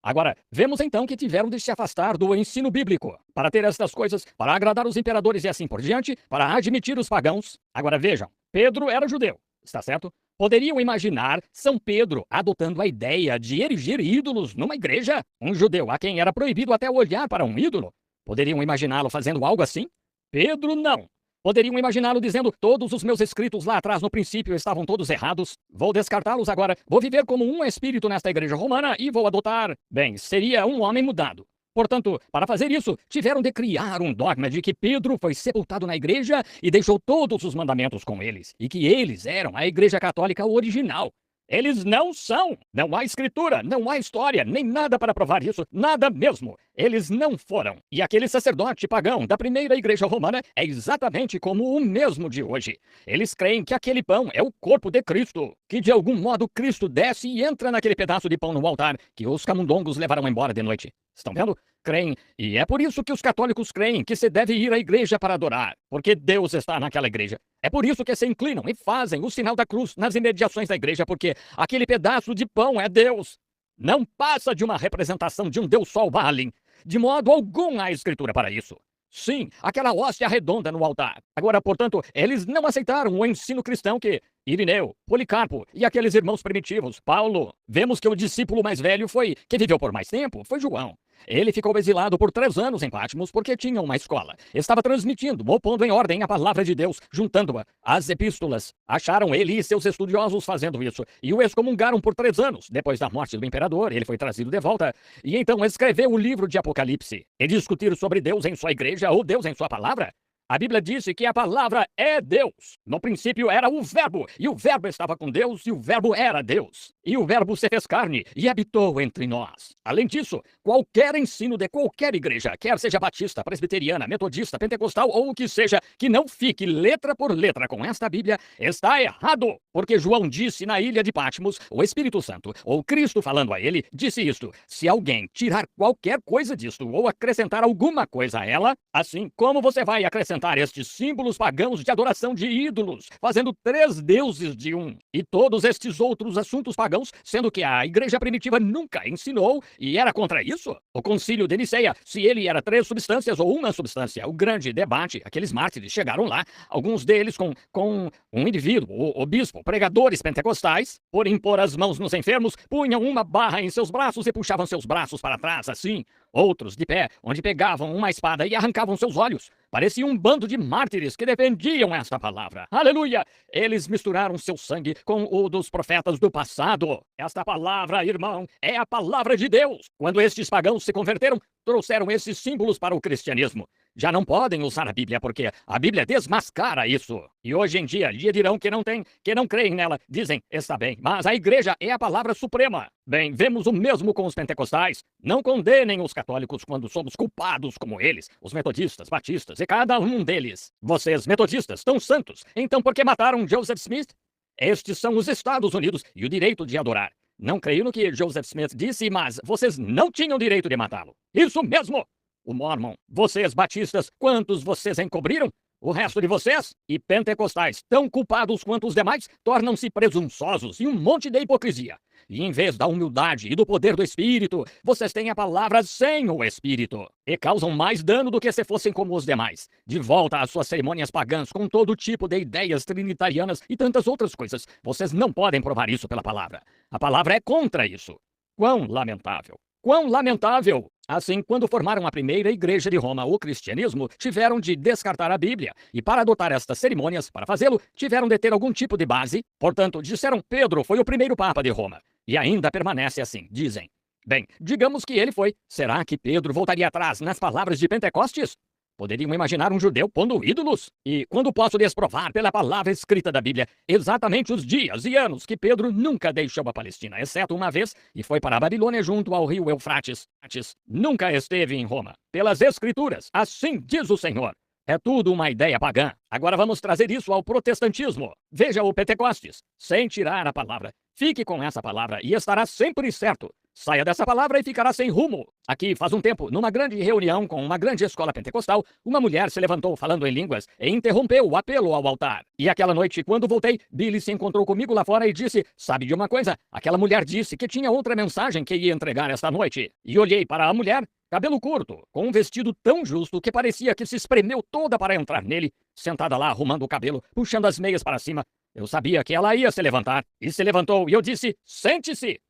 Agora, vemos então que tiveram de se afastar do ensino bíblico para ter estas coisas, para agradar os imperadores e assim por diante, para admitir os pagãos. Agora vejam, Pedro era judeu, está certo? Poderiam imaginar São Pedro adotando a ideia de erigir ídolos numa igreja? Um judeu a quem era proibido até olhar para um ídolo? Poderiam imaginá-lo fazendo algo assim? Pedro não. Poderiam imaginá-lo dizendo, todos os meus escritos lá atrás no princípio estavam todos errados. Vou descartá-los agora. Vou viver como um espírito nesta igreja romana e vou adotar... Bem, seria um homem mudado. Portanto, para fazer isso, tiveram de criar um dogma de que Pedro foi sepultado na igreja e deixou todos os mandamentos com eles, e que eles eram a igreja católica original. Eles não são. Não há escritura, não há história, nem nada para provar isso, nada mesmo. Eles não foram. E aquele sacerdote pagão da primeira igreja romana é exatamente como o mesmo de hoje. Eles creem que aquele pão é o corpo de Cristo, que de algum modo Cristo desce e entra naquele pedaço de pão no altar que os camundongos levaram embora de noite. Estão vendo? Creem. E é por isso que os católicos creem que se deve ir à igreja para adorar, porque Deus está naquela igreja. É por isso que se inclinam e fazem o sinal da cruz nas imediações da igreja, porque aquele pedaço de pão é Deus. Não passa de uma representação de um Deus Sol Baalin. De modo algum há escritura para isso. Sim, aquela hóstia redonda no altar. Agora, portanto, eles não aceitaram o ensino cristão que Irineu, Policarpo e aqueles irmãos primitivos, Paulo. Vemos que o discípulo mais velho que viveu por mais tempo, foi João. Ele ficou exilado por 3 anos em Patmos porque tinha uma escola. Estava transmitindo, pondo em ordem a palavra de Deus, juntando-a às epístolas. Acharam ele e seus estudiosos fazendo isso e o excomungaram por 3 anos. Depois da morte do imperador, ele foi trazido de volta e então escreveu o livro de Apocalipse. E discutir sobre Deus em sua igreja ou Deus em sua palavra? A Bíblia disse que a palavra é Deus. No princípio era o Verbo, e o Verbo estava com Deus, e o Verbo era Deus. E o Verbo se fez carne e habitou entre nós. Além disso, qualquer ensino de qualquer igreja, quer seja batista, presbiteriana, metodista, pentecostal ou o que seja, que não fique letra por letra com esta Bíblia, está errado. Porque João disse na ilha de Patmos, o Espírito Santo, ou Cristo falando a ele, disse isto: se alguém tirar qualquer coisa disto ou acrescentar alguma coisa a ela, assim como você vai acrescentar estes símbolos pagãos de adoração de ídolos, fazendo 3 deuses de um, e todos estes outros assuntos pagãos, sendo que a igreja primitiva nunca ensinou e era contra isso. O concílio de Niceia, se ele era 3 substâncias ou uma substância, o grande debate, aqueles mártires chegaram lá, alguns deles com um indivíduo, o bispo, pregadores pentecostais, por impor as mãos nos enfermos, punham uma barra em seus braços e puxavam seus braços para trás, assim. Outros, de pé, onde pegavam uma espada e arrancavam seus olhos. Parecia um bando de mártires que defendiam esta palavra. Aleluia! Eles misturaram seu sangue com o dos profetas do passado. Esta palavra, irmão, é a palavra de Deus. Quando estes pagãos se converteram, trouxeram esses símbolos para o cristianismo. já não podem usar a Bíblia porque a Bíblia desmascara isso. E hoje em dia dirão que não creem nela. Dizem, está bem, mas a igreja é a palavra suprema. Bem, vemos o mesmo com os pentecostais. Não condenem os católicos quando somos culpados como eles, os metodistas, batistas e cada um deles. Vocês, metodistas, tão santos, então por que mataram Joseph Smith? Estes são os Estados Unidos e o direito de adorar. Não creio no que Joseph Smith disse, mas vocês não tinham direito de matá-lo. Isso mesmo! O Mormon, vocês batistas, quantos vocês encobriram? O resto de vocês e pentecostais, tão culpados quanto os demais, tornam-se presunçosos e um monte de hipocrisia. E em vez da humildade e do poder do Espírito, vocês têm a palavra sem o Espírito. E causam mais dano do que se fossem como os demais. De volta às suas cerimônias pagãs com todo tipo de ideias trinitarianas e tantas outras coisas. Vocês não podem provar isso pela palavra. A palavra é contra isso. Quão lamentável! Quão lamentável! Assim, quando formaram a primeira igreja de Roma, o cristianismo, tiveram de descartar a Bíblia. E para adotar estas cerimônias, para fazê-lo, tiveram de ter algum tipo de base. Portanto, disseram Pedro foi o primeiro papa de Roma. E ainda permanece assim, dizem. Bem, digamos que ele foi. Será que Pedro voltaria atrás nas palavras de Pentecostes? Poderiam imaginar um judeu pondo ídolos? E quando posso lhes provar pela palavra escrita da Bíblia exatamente os dias e anos que Pedro nunca deixou a Palestina, exceto uma vez, e foi para a Babilônia junto ao rio Eufrates. Nunca esteve em Roma. Pelas Escrituras, assim diz o Senhor. É tudo uma ideia pagã. Agora vamos trazer isso ao protestantismo. Veja o Pentecostes, sem tirar a palavra. Fique com essa palavra e estará sempre certo. Saia dessa palavra e ficará sem rumo. Aqui, faz um tempo, numa grande reunião com uma grande escola pentecostal, uma mulher se levantou falando em línguas e interrompeu o apelo ao altar. E aquela noite, quando voltei, Billy se encontrou comigo lá fora e disse, sabe de uma coisa? Aquela mulher disse que tinha outra mensagem que ia entregar esta noite. E olhei para a mulher, cabelo curto, com um vestido tão justo que parecia que se espremeu toda para entrar nele, sentada lá arrumando o cabelo, puxando as meias para cima. Eu sabia que ela ia se levantar, e se levantou, e eu disse, sente-se!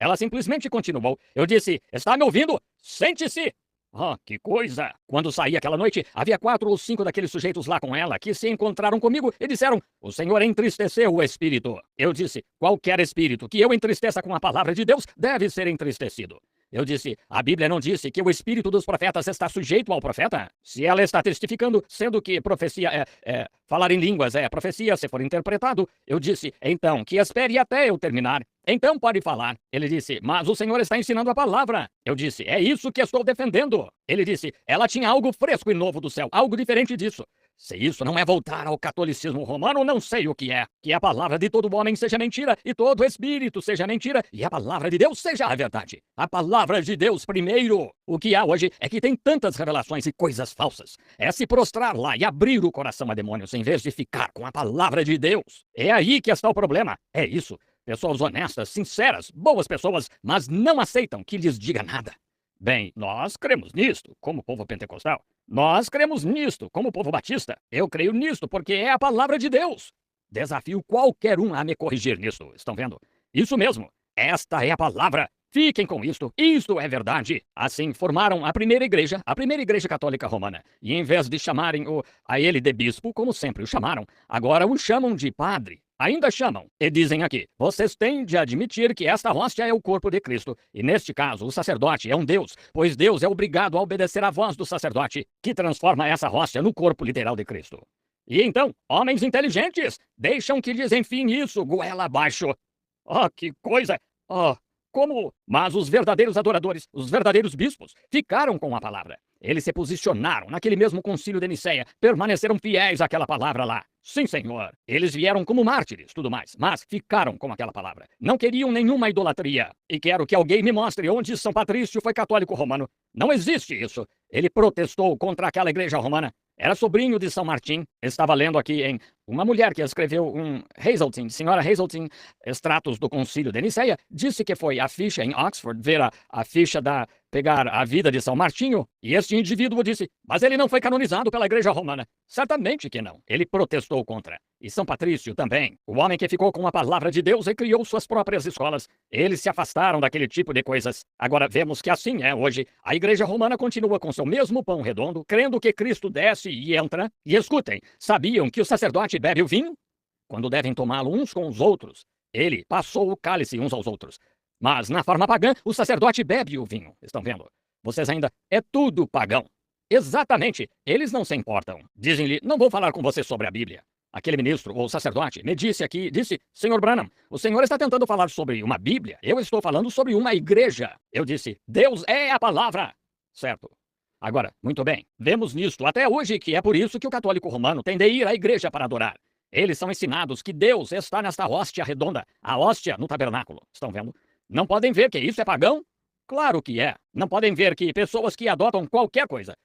Ela simplesmente continuou. Eu disse, está me ouvindo? Sente-se! Ah, que coisa! Quando saí aquela noite, havia 4 ou 5 daqueles sujeitos lá com ela que se encontraram comigo e disseram, o Senhor entristeceu o espírito. Eu disse, qualquer espírito que eu entristeça com a palavra de Deus deve ser entristecido. Eu disse, a Bíblia não disse que o espírito dos profetas está sujeito ao profeta? Se ela está testificando, sendo que profecia falar em línguas é profecia, se for interpretado, eu disse, então, que espere até eu terminar. Então pode falar. Ele disse, mas o Senhor está ensinando a palavra. Eu disse, é isso que estou defendendo. Ele disse, ela tinha algo fresco e novo do céu, algo diferente disso. Se isso não é voltar ao catolicismo romano, não sei o que é. Que a palavra de todo homem seja mentira, e todo espírito seja mentira, e a palavra de Deus seja a verdade. A palavra de Deus primeiro. O que há hoje é que tem tantas revelações e coisas falsas. É se prostrar lá e abrir o coração a demônios, em vez de ficar com a palavra de Deus. É aí que está o problema. É isso. Pessoas honestas, sinceras, boas pessoas, mas não aceitam que lhes diga nada. Bem, nós cremos nisto, como povo pentecostal. Nós cremos nisto, como povo batista. Eu creio nisto porque é a palavra de Deus. Desafio qualquer um a me corrigir nisto. Estão vendo? Isso mesmo. Esta é a palavra. Fiquem com isto. Isto é verdade. Assim formaram a primeira igreja católica romana. E em vez de chamarem a ele de bispo, como sempre o chamaram, agora o chamam de padre. Ainda chamam e dizem aqui, vocês têm de admitir que esta hóstia é o corpo de Cristo. E neste caso, o sacerdote é um Deus, pois Deus é obrigado a obedecer à voz do sacerdote, que transforma essa hóstia no corpo literal de Cristo. E então, homens inteligentes, deixam que lhes enfim isso, goela abaixo. Oh, que coisa! Oh, como... Mas os verdadeiros adoradores, os verdadeiros bispos, ficaram com a palavra. Eles se posicionaram naquele mesmo concílio de Nicéia, permaneceram fiéis àquela palavra lá. Sim, Senhor. Eles vieram como mártires, tudo mais, mas ficaram com aquela palavra. Não queriam nenhuma idolatria. E quero que alguém me mostre onde São Patrício foi católico romano. Não existe isso. Ele protestou contra aquela igreja romana. Era sobrinho de São Martim. Estava lendo aqui em uma mulher que escreveu Hazeltine, senhora Hazeltine, extratos do concílio de Nicéia, disse que foi a ficha em Oxford ver a ficha pegar a vida de São Martinho, e este indivíduo disse, mas ele não foi canonizado pela igreja romana. Certamente que não. Ele protestou contra. E São Patrício também, o homem que ficou com a palavra de Deus e criou suas próprias escolas. Eles se afastaram daquele tipo de coisas. Agora vemos que assim é hoje. A igreja romana continua com seu mesmo pão redondo, crendo que Cristo desce e entra. E escutem, sabiam que o sacerdote bebe o vinho? Quando devem tomá-lo uns com os outros. Ele passou o cálice uns aos outros. Mas na forma pagã, o sacerdote bebe o vinho. Estão vendo? Vocês ainda... É tudo pagão. Exatamente. Eles não se importam. Dizem-lhe, não vou falar com você sobre a Bíblia. Aquele ministro ou sacerdote me disse aqui, disse, Senhor Branham, o senhor está tentando falar sobre uma Bíblia. Eu estou falando sobre uma igreja. Eu disse, Deus é a palavra. Certo. Agora, muito bem, vemos nisto até hoje que é por isso que o católico romano tem de ir à igreja para adorar. Eles são ensinados que Deus está nesta hóstia redonda, a hóstia no tabernáculo. Estão vendo? Não podem ver que isso é pagão? Claro que é. Não podem ver que pessoas que adotam qualquer coisa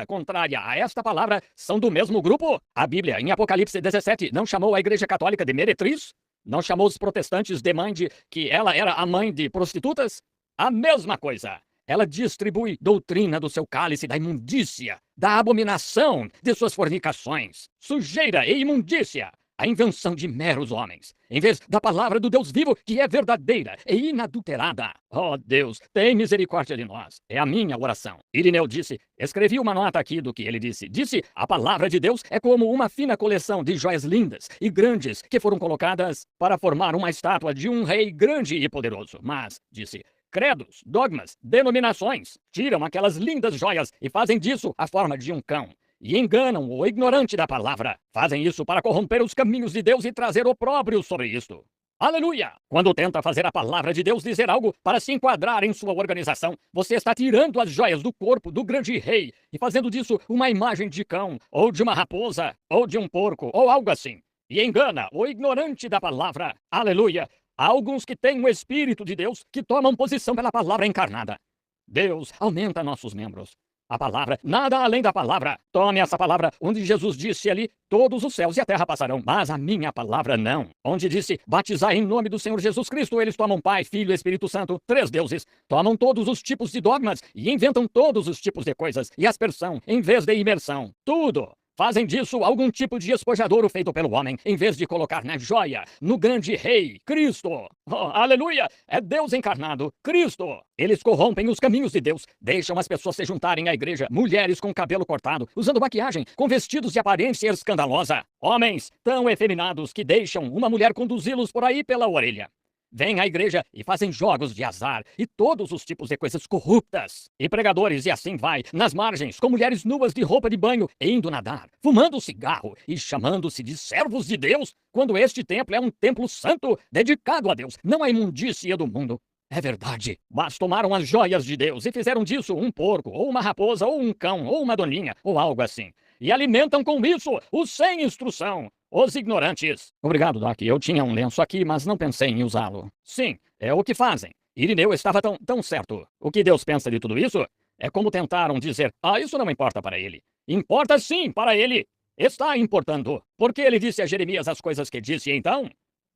contrária a esta palavra são do mesmo grupo? A Bíblia, em Apocalipse 17, não chamou a Igreja Católica de meretriz? Não chamou os protestantes de mãe de que ela era a mãe de prostitutas? A mesma coisa. Ela distribui doutrina do seu cálice da imundícia, da abominação de suas fornicações, sujeira e imundícia, a invenção de meros homens, em vez da palavra do Deus vivo, que é verdadeira e inadulterada. Oh Deus, tem misericórdia de nós. É a minha oração. Irineu disse, escrevi uma nota aqui do que ele disse. Disse, a palavra de Deus é como uma fina coleção de joias lindas e grandes que foram colocadas para formar uma estátua de um rei grande e poderoso. Mas, disse, credos, dogmas, denominações tiram aquelas lindas joias e fazem disso a forma de um cão. E enganam o ignorante da palavra. Fazem isso para corromper os caminhos de Deus e trazer opróbrio sobre isto. Aleluia! Quando tenta fazer a palavra de Deus dizer algo para se enquadrar em sua organização, você está tirando as joias do corpo do grande rei e fazendo disso uma imagem de cão, ou de uma raposa, ou de um porco, ou algo assim. E engana o ignorante da palavra. Aleluia! Há alguns que têm o Espírito de Deus que tomam posição pela palavra encarnada. Deus aumenta nossos membros. A palavra, nada além da palavra. Tome essa palavra, onde Jesus disse ali, todos os céus e a terra passarão, mas a minha palavra não. Onde disse, batizar em nome do Senhor Jesus Cristo, eles tomam Pai, Filho e Espírito Santo, 3 deuses. Tomam todos os tipos de dogmas e inventam todos os tipos de coisas, e aspersão, em vez de imersão. Tudo. Fazem disso algum tipo de espojadouro feito pelo homem, em vez de colocar na joia, no grande rei, Cristo. Oh, aleluia! É Deus encarnado, Cristo. Eles corrompem os caminhos de Deus, deixam as pessoas se juntarem à igreja, mulheres com cabelo cortado, usando maquiagem, com vestidos de aparência escandalosa. Homens tão efeminados que deixam uma mulher conduzi-los por aí pela orelha. Vêm à igreja e fazem jogos de azar e todos os tipos de coisas corruptas. E pregadores, e assim vai, nas margens, com mulheres nuas de roupa de banho, indo nadar, fumando cigarro e chamando-se de servos de Deus, quando este templo é um templo santo, dedicado a Deus, não à imundícia do mundo. É verdade, mas tomaram as joias de Deus e fizeram disso um porco, ou uma raposa, ou um cão, ou uma doninha, ou algo assim. E alimentam com isso os sem instrução. Os ignorantes. Obrigado, Doc. Eu tinha um lenço aqui, mas não pensei em usá-lo. Sim, é o que fazem. Irineu estava tão certo. O que Deus pensa de tudo isso? É como tentaram dizer, isso não importa para ele. Importa sim para ele. Está importando. Por que ele disse a Jeremias as coisas que disse então?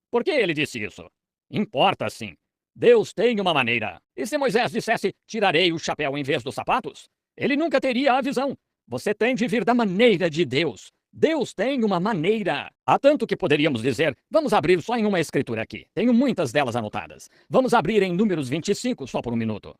Por que ele disse isso? Importa sim. Deus tem uma maneira. E se Moisés dissesse, tirarei o chapéu em vez dos sapatos? Ele nunca teria a visão. Você tem de vir da maneira de Deus. Deus tem uma maneira. Há tanto que poderíamos dizer, vamos abrir só em uma escritura aqui. Tenho muitas delas anotadas. Vamos abrir em Números 25, só por um minuto.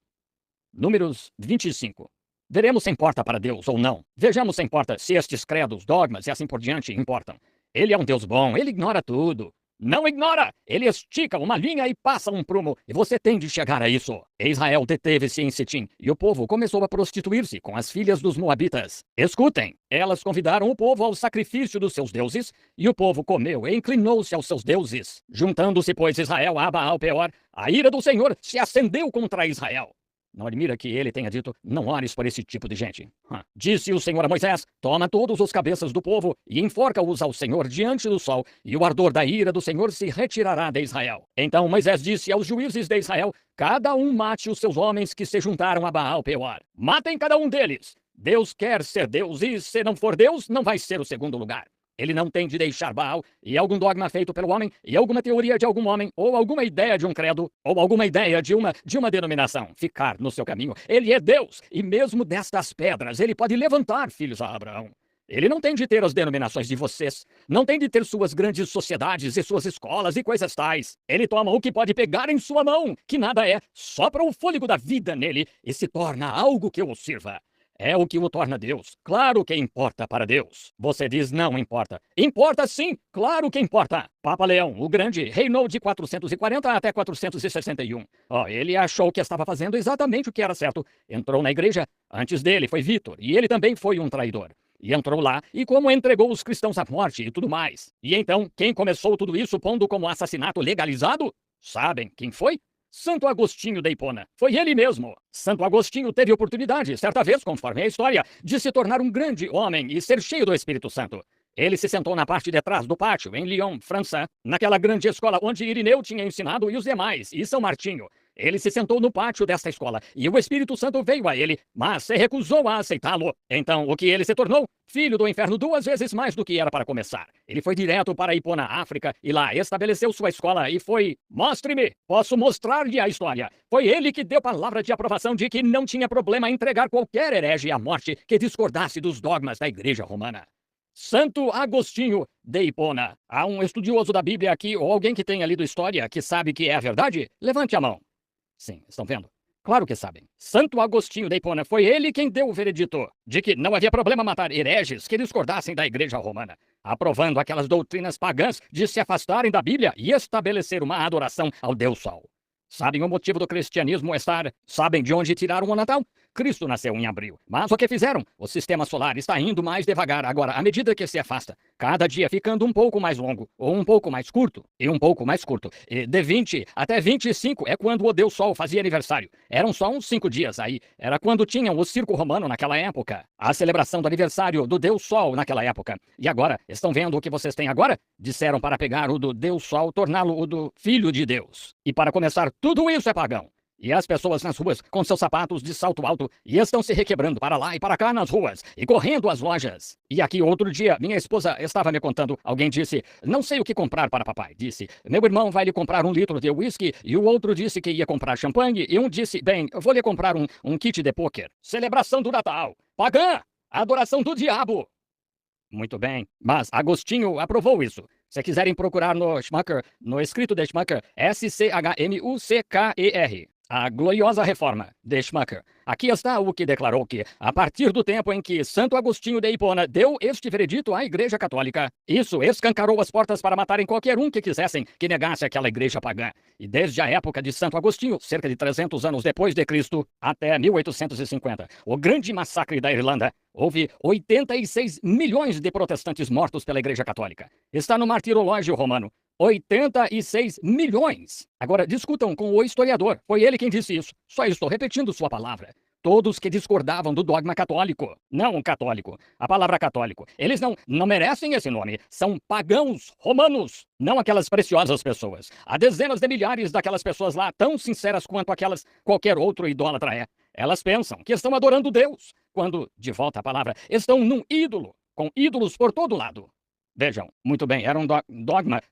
Números 25. Veremos se importa para Deus ou não. Vejamos se importa se estes credos, dogmas e assim por diante importam. Ele é um Deus bom, ele ignora tudo. Não ignora! Ele estica uma linha e passa um prumo, e você tem de chegar a isso. Israel deteve-se em Sitim, e o povo começou a prostituir-se com as filhas dos moabitas. Escutem! Elas convidaram o povo ao sacrifício dos seus deuses, e o povo comeu e inclinou-se aos seus deuses. Juntando-se, pois, Israel a Baal-Peor, a ira do Senhor se acendeu contra Israel. Não admira que ele tenha dito, não ores por esse tipo de gente. Disse o Senhor a Moisés, toma todos os cabeças do povo e enforca-os ao Senhor diante do sol, e o ardor da ira do Senhor se retirará de Israel. Então Moisés disse aos juízes de Israel, cada um mate os seus homens que se juntaram a Baal-Peor. Matem cada um deles. Deus quer ser Deus, e se não for Deus, não vai ser o segundo lugar. Ele não tem de deixar Baal, e algum dogma feito pelo homem, e alguma teoria de algum homem, ou alguma ideia de um credo, ou alguma ideia de uma denominação, ficar no seu caminho. Ele é Deus, e mesmo destas pedras, ele pode levantar filhos a Abraão. Ele não tem de ter as denominações de vocês, não tem de ter suas grandes sociedades e suas escolas e coisas tais. Ele toma o que pode pegar em sua mão, que nada é, sopra o fôlego da vida nele, e se torna algo que o sirva. é o que o torna Deus. Claro que importa para Deus. Você diz não importa. Importa sim, claro que importa. Papa Leão, o Grande, reinou de 440 até 461. Ele achou que estava fazendo exatamente o que era certo. Entrou na igreja. Antes dele foi Vítor, e ele também foi um traidor. E entrou lá, e como entregou os cristãos à morte e tudo mais. E então, quem começou tudo isso pondo como assassinato legalizado? Sabem quem foi? Santo Agostinho de Hipona. Foi ele mesmo. Santo Agostinho teve oportunidade, certa vez, conforme a história, de se tornar um grande homem e ser cheio do Espírito Santo. Ele se sentou na parte de trás do pátio, em Lyon, França, naquela grande escola onde Irineu tinha ensinado e os demais, e São Martinho. Ele se sentou no pátio desta escola, e o Espírito Santo veio a ele, mas se recusou a aceitá-lo. Então, o que ele se tornou? Filho do inferno 2 vezes mais do que era para começar. Ele foi direto para Hipona, África, e lá estabeleceu sua escola e foi... Mostre-me! Posso mostrar-lhe a história. Foi ele que deu palavra de aprovação de que não tinha problema em entregar qualquer herege à morte que discordasse dos dogmas da Igreja Romana. Santo Agostinho de Hipona. Há um estudioso da Bíblia aqui, ou alguém que tenha lido história, que sabe que é a verdade? Levante a mão. Sim, estão vendo? Claro que sabem. Santo Agostinho de Hipona foi ele quem deu o veredito de que não havia problema matar hereges que discordassem da Igreja Romana, aprovando aquelas doutrinas pagãs de se afastarem da Bíblia e estabelecer uma adoração ao Deus Sol. Sabem o motivo do cristianismo estar? Sabem de onde tiraram o Natal? Cristo nasceu em abril. Mas o que fizeram? O sistema solar está indo mais devagar agora, à medida que se afasta. Cada dia ficando um pouco mais longo, ou um pouco mais curto, e um pouco mais curto. E de 20 até 25 é quando o Deus Sol fazia aniversário. Eram só uns 5 dias aí. Era quando tinham o circo romano naquela época. A celebração do aniversário do Deus Sol naquela época. E agora, estão vendo o que vocês têm agora? Disseram para pegar o do Deus Sol, torná-lo o do Filho de Deus. E para começar, tudo isso é pagão. E as pessoas nas ruas com seus sapatos de salto alto e estão se requebrando para lá e para cá nas ruas e correndo às lojas. E aqui outro dia, minha esposa estava me contando, alguém disse, não sei o que comprar para papai. Disse, meu irmão vai lhe comprar 1 litro de whisky, e o outro disse que ia comprar champanhe, e um disse, bem, eu vou lhe comprar um kit de pôquer. Celebração do Natal. Pagã! Adoração do diabo. Muito bem, mas Agostinho aprovou isso. Se quiserem procurar no Schumacher, no escrito de Schumacher, Schmucker, a gloriosa reforma de Schumacher. Aqui está o que declarou que, a partir do tempo em que Santo Agostinho de Hipona deu este veredito à Igreja Católica, isso escancarou as portas para matarem qualquer um que quisessem que negasse aquela igreja pagã. E desde a época de Santo Agostinho, cerca de 300 anos depois de Cristo, até 1850, o grande massacre da Irlanda, houve 86 milhões de protestantes mortos pela Igreja Católica. Está no martirológio romano. 86 milhões. Agora, discutam com o historiador. Foi ele quem disse isso. Só estou repetindo sua palavra. Todos que discordavam do dogma católico. Não católico. A palavra católico. Eles não merecem esse nome. São pagãos romanos. Não aquelas preciosas pessoas. Há dezenas de milhares daquelas pessoas lá, tão sinceras quanto aquelas qualquer outro idólatra é. Elas pensam que estão adorando Deus, quando, de volta à palavra, estão num ídolo, com ídolos por todo lado. Vejam, muito bem, eram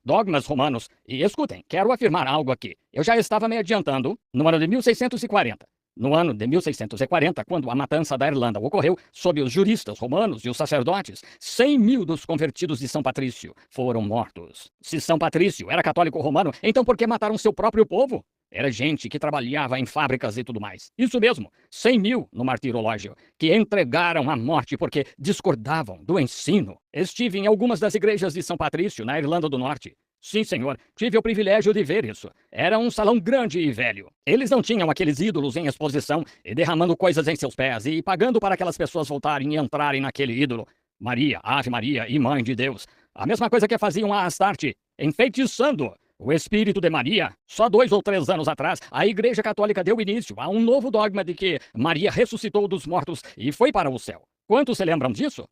dogmas romanos. E escutem, quero afirmar algo aqui. Eu já estava me adiantando no ano de 1640. No ano de 1640, quando a matança da Irlanda ocorreu, sob os juristas romanos e os sacerdotes, 100 mil dos convertidos de São Patrício foram mortos. Se São Patrício era católico romano, então por que mataram seu próprio povo? Era gente que trabalhava em fábricas e tudo mais. Isso mesmo, 100 mil no martirológio, que entregaram à morte porque discordavam do ensino. Estive em algumas das igrejas de São Patrício, na Irlanda do Norte. Sim, senhor, tive o privilégio de ver isso. Era um salão grande e velho. Eles não tinham aqueles ídolos em exposição e derramando coisas em seus pés e pagando para aquelas pessoas voltarem e entrarem naquele ídolo. Maria, Ave Maria e Mãe de Deus. A mesma coisa que faziam a Astarte, enfeitiçando o Espírito de Maria. Só 2 ou 3 anos atrás, a Igreja Católica deu início a um novo dogma de que Maria ressuscitou dos mortos e foi para o céu. Quantos se lembram disso?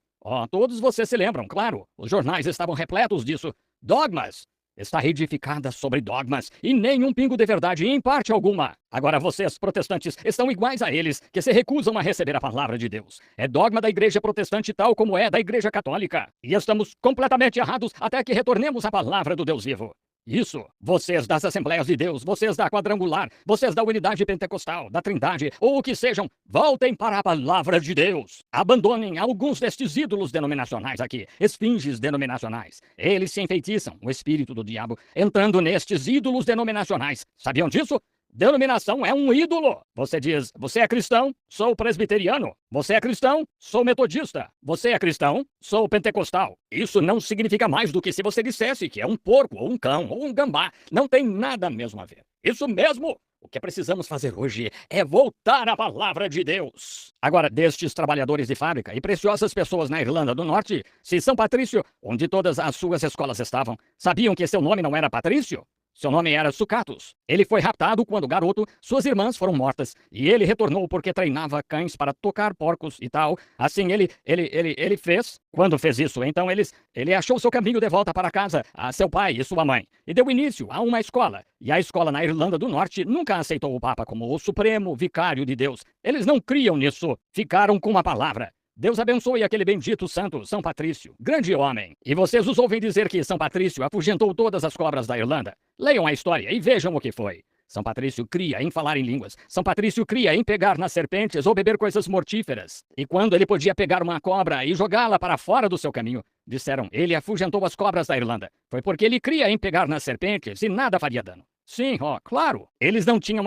Todos vocês se lembram, claro. Os jornais estavam repletos disso. Dogmas. Está edificada sobre dogmas e nem um pingo de verdade em parte alguma. Agora vocês, protestantes, estão iguais a eles, que se recusam a receber a palavra de Deus. É dogma da igreja protestante tal como é da igreja católica. E estamos completamente errados até que retornemos à palavra do Deus vivo. Isso, vocês das Assembleias de Deus, vocês da Quadrangular, vocês da Unidade Pentecostal, da Trindade, ou o que sejam, voltem para a palavra de Deus. Abandonem alguns destes ídolos denominacionais aqui, esfinges denominacionais. Eles se enfeitiçam, o espírito do diabo, entrando nestes ídolos denominacionais. Sabiam disso? Denominação é um ídolo. Você diz, você é cristão? Sou presbiteriano. Você é cristão? Sou metodista. Você é cristão? Sou pentecostal. Isso não significa mais do que se você dissesse que é um porco, ou um cão, ou um gambá. Não tem nada mesmo a ver. Isso mesmo! O que precisamos fazer hoje é voltar à palavra de Deus. Agora, destes trabalhadores de fábrica e preciosas pessoas na Irlanda do Norte, se São Patrício, onde todas as suas escolas estavam, sabiam que seu nome não era Patrício, seu nome era Sucatus. Ele foi raptado quando garoto, suas irmãs foram mortas, e ele retornou porque treinava cães para tocar porcos e tal. Assim ele fez. Quando fez isso, então ele achou seu caminho de volta para casa, a seu pai e sua mãe, e deu início a uma escola. E a escola na Irlanda do Norte nunca aceitou o Papa como o supremo vicário de Deus. Eles não criam nisso, ficaram com a palavra. Deus abençoe aquele bendito santo, São Patrício, grande homem. E vocês os ouvem dizer que São Patrício afugentou todas as cobras da Irlanda. Leiam a história e vejam o que foi. São Patrício cria em falar em línguas. São Patrício cria em pegar nas serpentes ou beber coisas mortíferas. E quando ele podia pegar uma cobra e jogá-la para fora do seu caminho, disseram, ele afugentou as cobras da Irlanda. Foi porque ele cria em pegar nas serpentes e nada faria dano. Sim, claro. Eles não tinham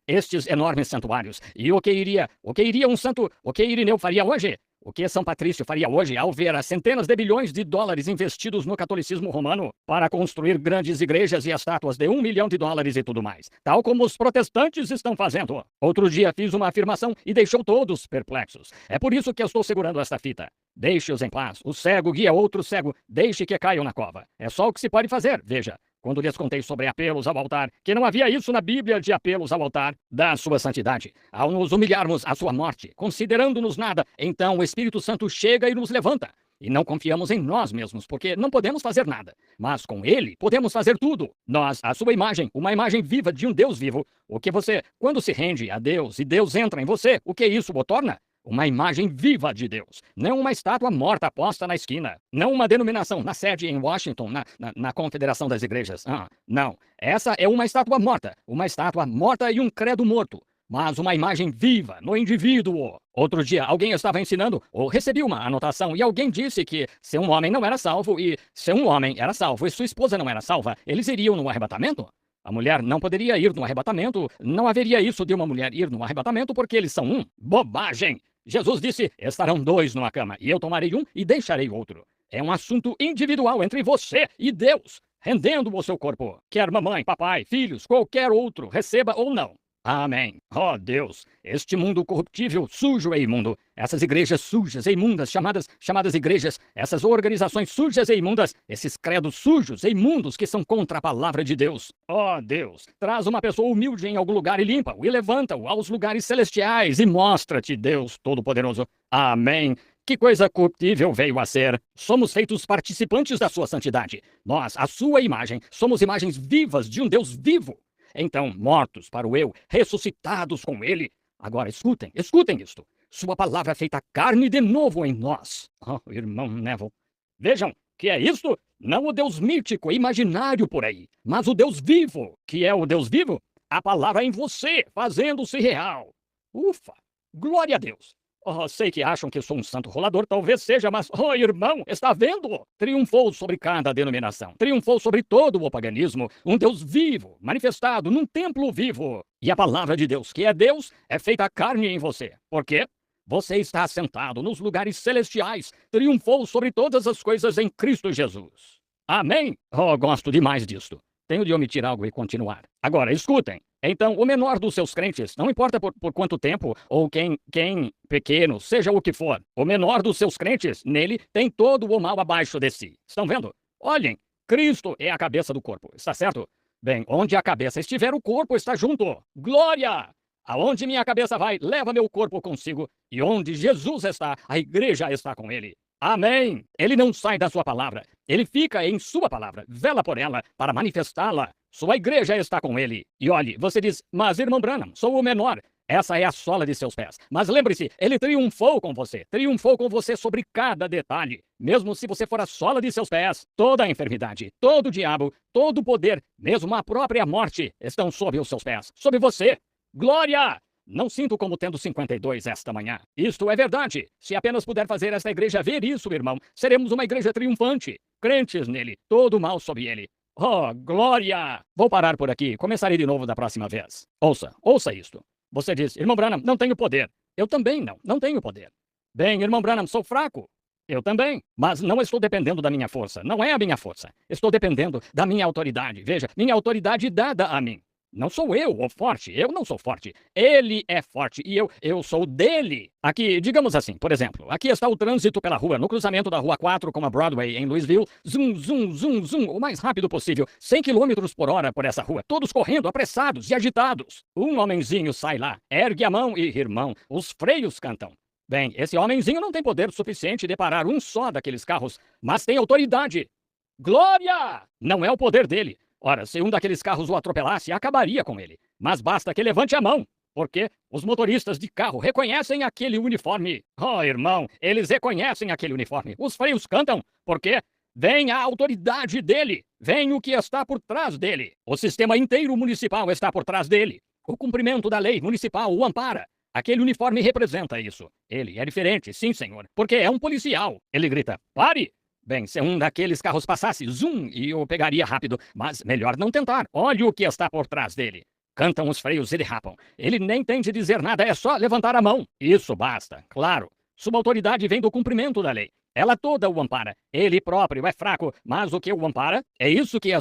estes enormes santuários. E o que iria Irineu faria hoje? O que São Patrício faria hoje ao ver as centenas de bilhões de dólares investidos no catolicismo romano para construir grandes igrejas e estátuas de $1 milhão e tudo mais, tal como os protestantes estão fazendo? Outro dia fiz uma afirmação e deixou todos perplexos. É por isso que eu estou segurando esta fita. Deixe-os em paz. O cego guia outro cego. Deixe que caiam na cova. É só o que se pode fazer, veja. Quando lhes contei sobre apelos ao altar, que não havia isso na Bíblia de apelos ao altar da sua santidade, ao nos humilharmos à sua morte, considerando-nos nada, então o Espírito Santo chega e nos levanta. E não confiamos em nós mesmos, porque não podemos fazer nada. Mas com Ele podemos fazer tudo. Nós, a sua imagem, uma imagem viva de um Deus vivo. O que você, quando se rende a Deus e Deus entra em você, o que isso o torna? Uma imagem viva de Deus, não uma estátua morta posta na esquina, não uma denominação na sede em Washington, na Confederação das Igrejas. Não, essa é uma estátua morta e um credo morto, mas uma imagem viva no indivíduo. Outro dia, alguém estava ensinando ou recebi uma anotação e alguém disse que se um homem não era salvo e se um homem era salvo e sua esposa não era salva, eles iriam no arrebatamento? A mulher não poderia ir no arrebatamento, não haveria isso de uma mulher ir no arrebatamento porque eles são um. Bobagem! Jesus disse, estarão dois numa cama, e eu tomarei um e deixarei outro. É um assunto individual entre você e Deus, rendendo o seu corpo. Quer mamãe, papai, filhos, qualquer outro, receba ou não. Amém. Oh Deus, este mundo corruptível, sujo e imundo, essas igrejas sujas e imundas, chamadas igrejas, essas organizações sujas e imundas, esses credos sujos e imundos que são contra a palavra de Deus. Oh Deus, traz uma pessoa humilde em algum lugar e limpa-o e levanta-o aos lugares celestiais e mostra-te, Deus Todo-Poderoso. Amém. Que coisa corruptível veio a ser. Somos feitos participantes da sua santidade. Nós, a sua imagem, somos imagens vivas de um Deus vivo. Então, mortos para o eu, ressuscitados com ele. Agora, escutem isto. Sua palavra é feita carne de novo em nós. Oh, irmão Neville. Vejam, que é isto? Não o Deus mítico e imaginário por aí, mas o Deus vivo. Que é o Deus vivo? A palavra em você, fazendo-se real. Ufa! Glória a Deus! Oh, sei que acham que sou um santo rolador, talvez seja, mas, oh, irmão, está vendo? Triunfou sobre cada denominação. Triunfou sobre todo o paganismo. Um Deus vivo, manifestado num templo vivo. E a palavra de Deus, que é Deus, é feita carne em você. Por quê? Você está assentado nos lugares celestiais. Triunfou sobre todas as coisas em Cristo Jesus. Amém? Oh, gosto demais disto. Tenho de omitir algo e continuar. Agora, escutem. Então, o menor dos seus crentes, não importa por quanto tempo ou quem pequeno, seja o que for, o menor dos seus crentes, nele, tem todo o mal abaixo de si. Estão vendo? Olhem, Cristo é a cabeça do corpo, está certo? Bem, onde a cabeça estiver, o corpo está junto. Glória! Aonde minha cabeça vai, leva meu corpo consigo. E onde Jesus está, a igreja está com ele. Amém! Ele não sai da sua palavra. Ele fica em sua palavra, vela por ela, para manifestá-la. Sua igreja está com ele. E olhe, você diz, mas irmão Branham, sou o menor. Essa é a sola de seus pés. Mas lembre-se, ele triunfou com você sobre cada detalhe. Mesmo se você for a sola de seus pés, toda a enfermidade, todo o diabo, todo o poder, mesmo a própria morte, estão sob os seus pés, sob você. Glória! Não sinto como tendo 52 esta manhã. Isto é verdade. Se apenas puder fazer esta igreja ver isso, irmão, seremos uma igreja triunfante. Crentes nele, todo o mal sob ele. Oh, glória! Vou parar por aqui. Começarei de novo da próxima vez. Ouça isto. Você diz, irmão Branham, não tenho poder. Eu também não tenho poder. Bem, irmão Branham, sou fraco. Eu também, mas não estou dependendo da minha força. Não é a minha força. Estou dependendo da minha autoridade. Veja, minha autoridade dada a mim. Não sou eu o forte, eu não sou forte. Ele é forte e eu sou dele. Aqui, digamos assim, por exemplo, aqui está o trânsito pela rua, no cruzamento da Rua 4 com a Broadway em Louisville. Zum, zum, zum, zum, o mais rápido possível. 100 quilômetros por hora por essa rua, todos correndo, apressados e agitados. Um homenzinho sai lá, ergue a mão e, irmão, os freios cantam. Bem, esse homenzinho não tem poder suficiente de parar um só daqueles carros, mas tem autoridade. Glória! Não é o poder dele. Ora, se um daqueles carros o atropelasse, acabaria com ele. Mas basta que levante a mão, porque os motoristas de carro reconhecem aquele uniforme. Oh, irmão, eles reconhecem aquele uniforme. Os freios cantam, porque vem a autoridade dele, vem o que está por trás dele. O sistema inteiro municipal está por trás dele. O cumprimento da lei municipal o ampara. Aquele uniforme representa isso. Ele é diferente, sim, senhor, porque é um policial. Ele grita, pare! Bem, se um daqueles carros passasse, zoom, e eu pegaria rápido, mas melhor não tentar. Olhe o que está por trás dele. Cantam os freios e derrapam. Ele nem tem de dizer nada, é só levantar a mão. Isso basta, claro. Sua autoridade vem do cumprimento da lei. Ela toda o ampara. Ele próprio é fraco, mas o que o ampara é isso que é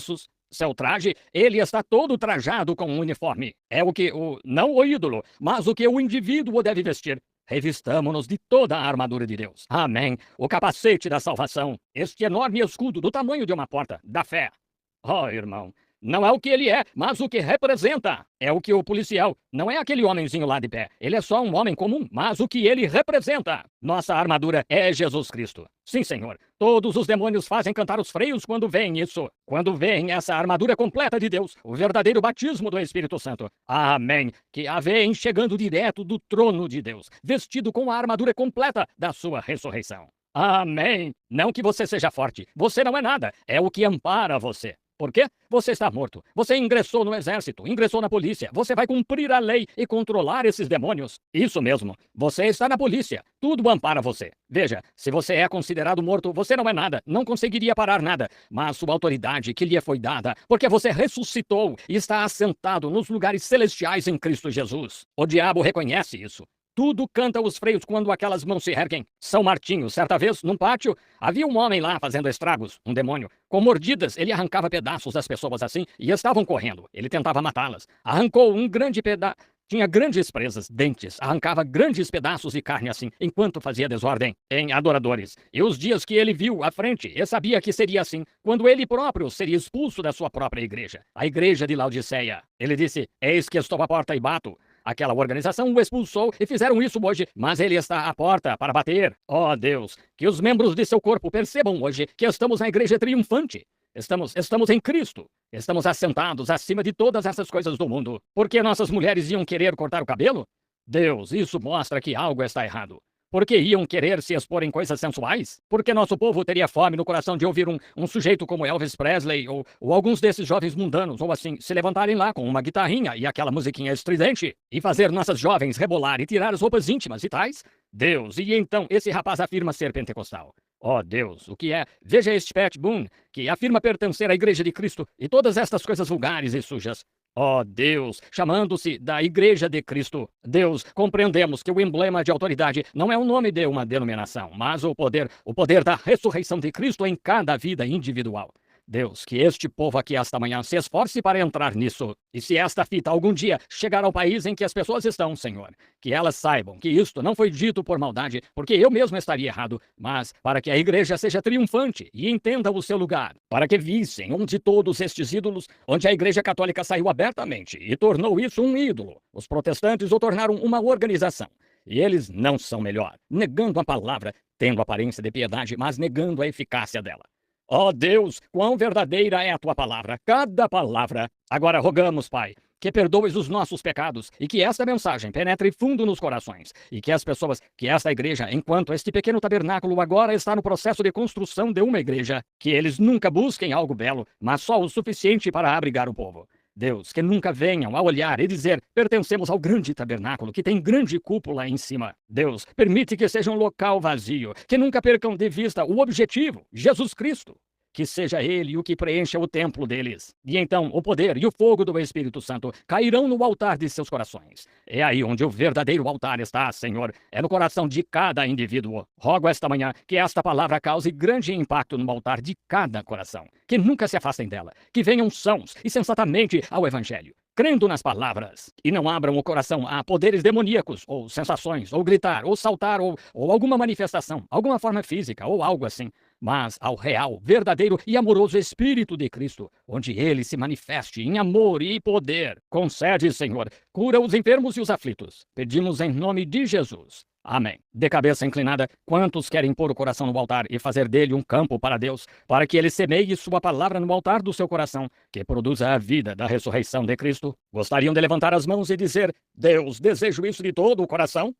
seu traje, ele está todo trajado com um uniforme. É o que não o ídolo, mas o que o indivíduo deve vestir. Revistamo-nos de toda a armadura de Deus. Amém. O capacete da salvação. Este enorme escudo do tamanho de uma porta, da fé. Oh, irmão, não é o que ele é, mas o que representa. É o que o policial, não é aquele homenzinho lá de pé. Ele é só um homem comum, mas o que ele representa. Nossa armadura é Jesus Cristo. Sim, Senhor. Todos os demônios fazem cantar os freios quando veem isso. Quando veem essa armadura completa de Deus, o verdadeiro batismo do Espírito Santo. Amém. Que a veem chegando direto do trono de Deus, vestido com a armadura completa da sua ressurreição. Amém. Não que você seja forte. Você não é nada. É o que ampara você. Por quê? Você está morto. Você ingressou no exército, ingressou na polícia. Você vai cumprir a lei e controlar esses demônios. Isso mesmo. Você está na polícia. Tudo ampara você. Veja, se você é considerado morto, você não é nada. Não conseguiria parar nada. Mas sua autoridade que lhe foi dada, porque você ressuscitou e está assentado nos lugares celestiais em Cristo Jesus. O diabo reconhece isso. Tudo canta os freios quando aquelas mãos se erguem. São Martinho, certa vez, num pátio, havia um homem lá fazendo estragos, um demônio. Com mordidas, ele arrancava pedaços das pessoas assim e estavam correndo. Ele tentava matá-las. Arrancou um grande pedaço. Tinha grandes presas, dentes, arrancava grandes pedaços de carne assim, enquanto fazia desordem em adoradores. E os dias que ele viu à frente, e sabia que seria assim, quando ele próprio seria expulso da sua própria igreja, a igreja de Laodiceia. Ele disse, eis que estou à porta e bato. Aquela organização o expulsou e fizeram isso hoje, mas ele está à porta para bater. Oh, Deus, que os membros de seu corpo percebam hoje que estamos na igreja triunfante. Estamos em Cristo. Estamos assentados acima de todas essas coisas do mundo. Por que nossas mulheres iam querer cortar o cabelo? Deus, isso mostra que algo está errado. Por que iam querer se expor em coisas sensuais? Por que nosso povo teria fome no coração de ouvir um sujeito como Elvis Presley ou alguns desses jovens mundanos, ou assim, se levantarem lá com uma guitarrinha e aquela musiquinha estridente e fazer nossas jovens rebolar e tirar as roupas íntimas e tais? Deus, e então esse rapaz afirma ser pentecostal. Oh, Deus, o que é? Veja este Pat Boone, que afirma pertencer à Igreja de Cristo e todas estas coisas vulgares e sujas. Oh, Deus, chamando-se da Igreja de Cristo. Deus, compreendemos que o emblema de autoridade não é o nome de uma denominação, mas o poder da ressurreição de Cristo em cada vida individual. Deus, que este povo aqui esta manhã se esforce para entrar nisso. E se esta fita algum dia chegar ao país em que as pessoas estão, Senhor, que elas saibam que isto não foi dito por maldade, porque eu mesmo estaria errado, mas para que a igreja seja triunfante e entenda o seu lugar, para que vissem onde todos estes ídolos, onde a igreja católica saiu abertamente e tornou isso um ídolo. Os protestantes o tornaram uma organização. E eles não são melhor, negando a palavra, tendo aparência de piedade, mas negando a eficácia dela. Ó Deus, quão verdadeira é a tua palavra, cada palavra. Agora rogamos, Pai, que perdoes os nossos pecados e que esta mensagem penetre fundo nos corações e que as pessoas, que esta igreja, enquanto este pequeno tabernáculo agora está no processo de construção de uma igreja, que eles nunca busquem algo belo, mas só o suficiente para abrigar o povo. Deus, que nunca venham a olhar e dizer, pertencemos ao grande tabernáculo que tem grande cúpula em cima. Deus, permite que seja um local vazio, que nunca percam de vista o objetivo, Jesus Cristo. que seja Ele o que preencha o templo deles. E então o poder e o fogo do Espírito Santo cairão no altar de seus corações. É aí onde o verdadeiro altar está, Senhor. É no coração de cada indivíduo. Rogo esta manhã que esta palavra cause grande impacto no altar de cada coração. Que nunca se afastem dela. Que venham sãos e sensatamente ao Evangelho, crendo nas palavras, e não abram o coração a poderes demoníacos, ou sensações, ou gritar, ou saltar, ou alguma manifestação, alguma forma física, ou algo assim, mas ao real, verdadeiro e amoroso Espírito de Cristo, onde ele se manifeste em amor e poder. Concede, Senhor, cura os enfermos e os aflitos. Pedimos em nome de Jesus. Amém. De cabeça inclinada, quantos querem pôr o coração no altar e fazer dele um campo para Deus, para que ele semeie sua palavra no altar do seu coração, que produza a vida da ressurreição de Cristo? Gostariam de levantar as mãos e dizer: Deus, desejo isso de todo o coração?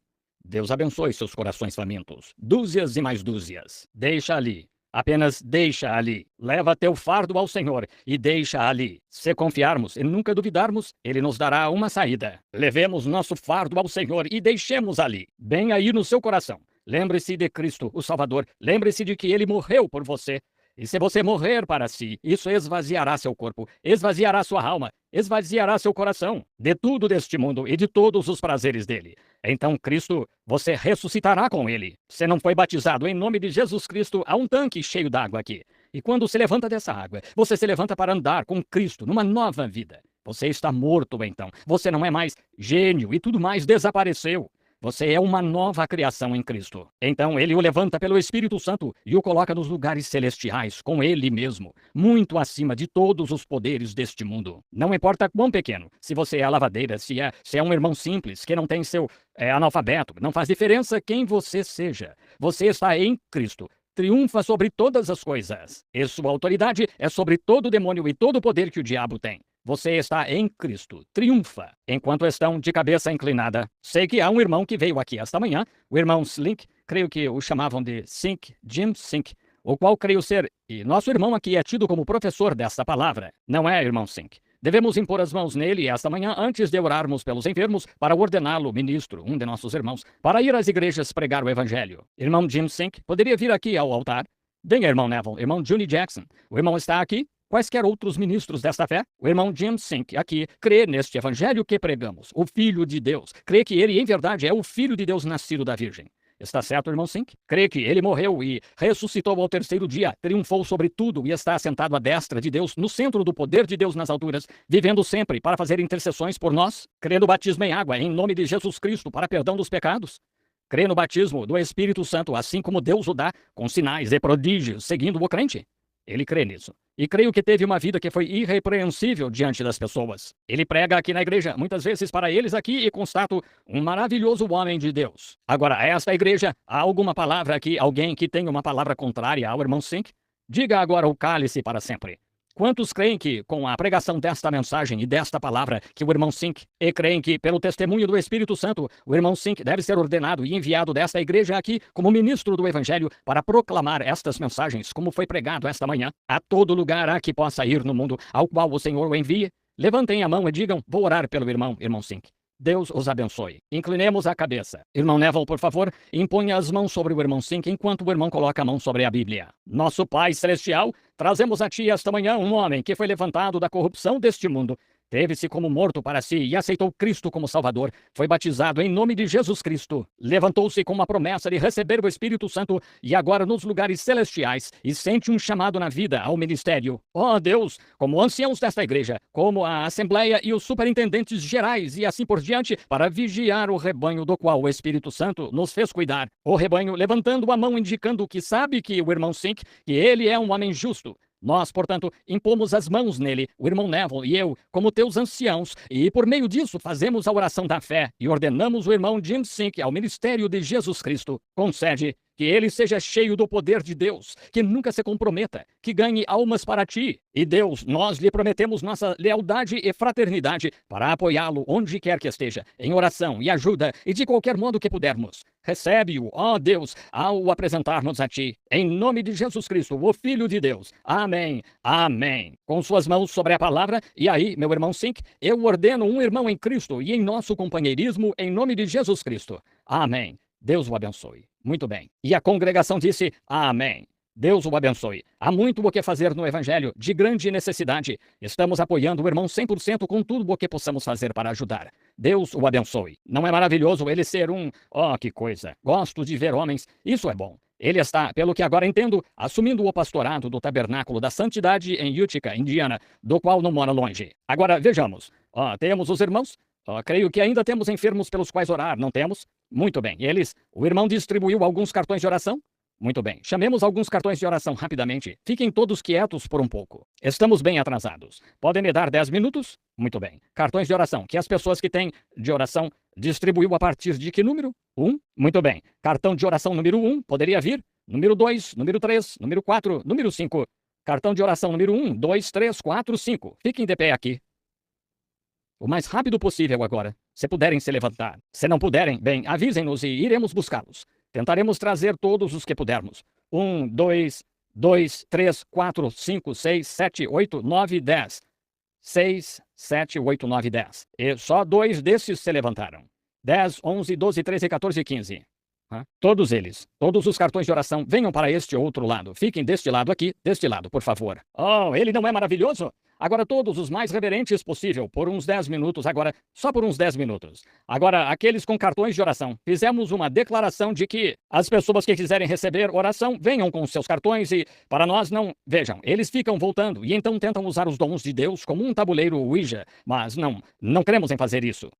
Deus abençoe seus corações famintos, dúzias e mais dúzias. Deixa ali. Apenas deixa ali. Leva teu fardo ao Senhor e deixa ali. Se confiarmos e nunca duvidarmos, Ele nos dará uma saída. Levemos nosso fardo ao Senhor e deixemos ali, bem aí no seu coração. Lembre-se de Cristo, o Salvador. Lembre-se de que Ele morreu por você. E se você morrer para si, isso esvaziará seu corpo, esvaziará sua alma, esvaziará seu coração de tudo deste mundo e de todos os prazeres dele. Então, Cristo, você ressuscitará com ele. Você não foi batizado em nome de Jesus Cristo, há um tanque cheio d'água aqui. E quando se levanta dessa água, você se levanta para andar com Cristo numa nova vida. Você está morto então. Você não é mais gênio e tudo mais desapareceu. Você é uma nova criação em Cristo. Então ele o levanta pelo Espírito Santo e o coloca nos lugares celestiais com ele mesmo, muito acima de todos os poderes deste mundo. Não importa quão pequeno, se você é a lavadeira, se é um irmão simples, que não tem seu analfabeto, não faz diferença quem você seja. Você está em Cristo. Triunfa sobre todas as coisas. E sua autoridade é sobre todo demônio e todo poder que o diabo tem. Você está em Cristo. Triunfa. Enquanto estão de cabeça inclinada. Sei que há um irmão que veio aqui esta manhã, o irmão Slink, creio que o chamavam de Sink, Jim Sink, o qual creio ser, e nosso irmão aqui é tido como professor desta palavra. Não é, irmão Sink? Devemos impor as mãos nele esta manhã antes de orarmos pelos enfermos para ordená-lo ministro, um de nossos irmãos, para ir às igrejas pregar o evangelho. Irmão Jim Sink, poderia vir aqui ao altar? Venha, irmão Neville, irmão Juni Jackson. O irmão está aqui? Quaisquer outros ministros desta fé? O irmão Jim Sink aqui crê neste evangelho que pregamos, o Filho de Deus. Crê que ele, em verdade, é o Filho de Deus nascido da Virgem. Está certo, irmão Sink? Crê que ele morreu e ressuscitou ao terceiro dia, triunfou sobre tudo e está sentado à destra de Deus, no centro do poder de Deus nas alturas, vivendo sempre para fazer intercessões por nós? Crê no batismo em água, em nome de Jesus Cristo, para perdão dos pecados? Crê no batismo do Espírito Santo, assim como Deus o dá, com sinais e prodígios, seguindo o crente? Ele crê nisso. E creio que teve uma vida que foi irrepreensível diante das pessoas. Ele prega aqui na igreja, muitas vezes para eles aqui, e constato um maravilhoso homem de Deus. Agora, esta igreja, há alguma palavra aqui, alguém que tenha uma palavra contrária ao irmão Sink? Diga agora o cálice para sempre. Quantos creem que, com a pregação desta mensagem e desta palavra, que o irmão Sink, e creem que, pelo testemunho do Espírito Santo, o irmão Sink deve ser ordenado e enviado desta igreja aqui como ministro do Evangelho para proclamar estas mensagens, como foi pregado esta manhã, a todo lugar a que possa ir no mundo, ao qual o Senhor o envie? Levantem a mão e digam: vou orar pelo irmão Sink. Deus os abençoe. Inclinemos a cabeça. Irmão Neville, por favor, imponha as mãos sobre o irmão Sink enquanto o irmão coloca a mão sobre a Bíblia. Nosso Pai Celestial, trazemos a Ti esta manhã um homem que foi levantado da corrupção deste mundo. Teve-se como morto para si e aceitou Cristo como Salvador. Foi batizado em nome de Jesus Cristo. Levantou-se com uma promessa de receber o Espírito Santo e agora nos lugares celestiais e sente um chamado na vida ao ministério. Ó Deus, como anciãos desta igreja, como a Assembleia e os superintendentes gerais e assim por diante, para vigiar o rebanho do qual o Espírito Santo nos fez cuidar. O rebanho levantando a mão indicando que sabe que o irmão Sink, que ele é um homem justo. Nós, portanto, impomos as mãos nele, o irmão Neville e eu, como teus anciãos, e por meio disso fazemos a oração da fé e ordenamos o irmão Jim Sink ao ministério de Jesus Cristo. Concede que ele seja cheio do poder de Deus, que nunca se comprometa, que ganhe almas para ti. E Deus, nós lhe prometemos nossa lealdade e fraternidade para apoiá-lo onde quer que esteja, em oração e ajuda e de qualquer modo que pudermos. Recebe-o, ó Deus, ao o apresentarmos a ti. Em nome de Jesus Cristo, o Filho de Deus. Amém. Amém. Com suas mãos sobre a palavra, e aí, meu irmão Sink, eu ordeno um irmão em Cristo e em nosso companheirismo, em nome de Jesus Cristo. Amém. Deus o abençoe. Muito bem. E a congregação disse: Amém. Deus o abençoe. Há muito o que fazer no Evangelho, de grande necessidade. Estamos apoiando o irmão 100% com tudo o que possamos fazer para ajudar. Deus o abençoe. Não é maravilhoso ele ser um... Oh, que coisa. Gosto de ver homens. Isso é bom. Ele está, pelo que agora entendo, assumindo o pastorado do Tabernáculo da Santidade em Utica, Indiana, do qual não mora longe. Agora, vejamos. Temos os irmãos? Creio que ainda temos enfermos pelos quais orar, não temos? Muito bem. O irmão distribuiu alguns cartões de oração? Muito bem. Chamemos alguns cartões de oração rapidamente. Fiquem todos quietos por um pouco. Estamos bem atrasados. Podem me dar 10 minutos? Muito bem. Cartões de oração, que as pessoas que têm de oração distribuiu a partir de que número? 1? Muito bem. Cartão de oração número 1 poderia vir? Número 2, número 3, número 4, número 5. Cartão de oração número 1, 2, 3, 4, 5. Fiquem de pé aqui. O mais rápido possível agora, se puderem se levantar. Se não puderem, bem, avisem-nos e iremos buscá-los. Tentaremos trazer todos os que pudermos. 1, 2, 3, 4, 5, 6, 7, 8, 9, 10. 6, 7, 8, 9, 10. E só 2 desses se levantaram. 10, 11, 12, 13, 14 e 15. Todos eles, todos os cartões de oração, venham para este outro lado. Fiquem deste lado aqui, deste lado, por favor. Oh, ele não é maravilhoso? Agora todos os mais reverentes possível, por uns 10 minutos, agora, só por uns 10 minutos. Agora, aqueles com cartões de oração, fizemos uma declaração de que as pessoas que quiserem receber oração, venham com seus cartões e, para nós, não... Vejam, eles ficam voltando e então tentam usar os dons de Deus como um tabuleiro Ouija, mas não cremos em fazer isso.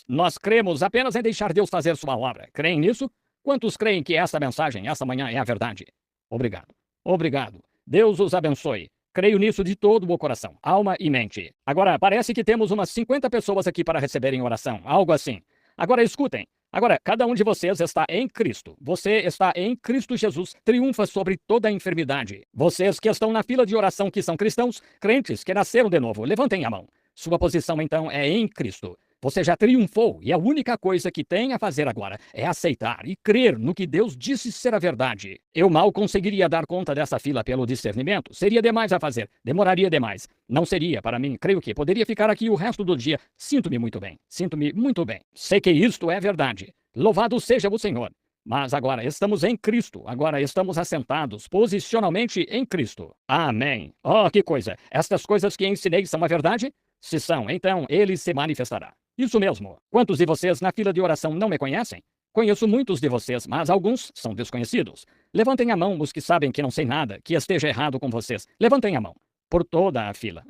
Nós cremos apenas em deixar Deus fazer sua obra. Creem nisso? Quantos creem que essa mensagem, essa manhã, é a verdade? Obrigado. Obrigado. Deus os abençoe. Creio nisso de todo o coração, alma e mente. Agora, parece que temos umas 50 pessoas aqui para receberem oração, algo assim. Agora, escutem. Agora, cada um de vocês está em Cristo. Você está em Cristo Jesus, triunfa sobre toda a enfermidade. Vocês que estão na fila de oração que são cristãos, crentes que nasceram de novo, levantem a mão. Sua posição, então, é em Cristo. Você já triunfou e a única coisa que tem a fazer agora é aceitar e crer no que Deus disse ser a verdade. Eu mal conseguiria dar conta dessa fila pelo discernimento. Seria demais a fazer. Demoraria demais. Não seria para mim. Creio que poderia ficar aqui o resto do dia. Sinto-me muito bem. Sinto-me muito bem. Sei que isto é verdade. Louvado seja o Senhor. Mas agora estamos em Cristo. Agora estamos assentados posicionalmente em Cristo. Amém. Oh, que coisa. Estas coisas que ensinei são a verdade? Se são, então ele se manifestará. Isso mesmo. Quantos de vocês na fila de oração não me conhecem? Conheço muitos de vocês, mas alguns são desconhecidos. Levantem a mão os que sabem que não sei nada, que esteja errado com vocês. Levantem a mão. Por toda a fila.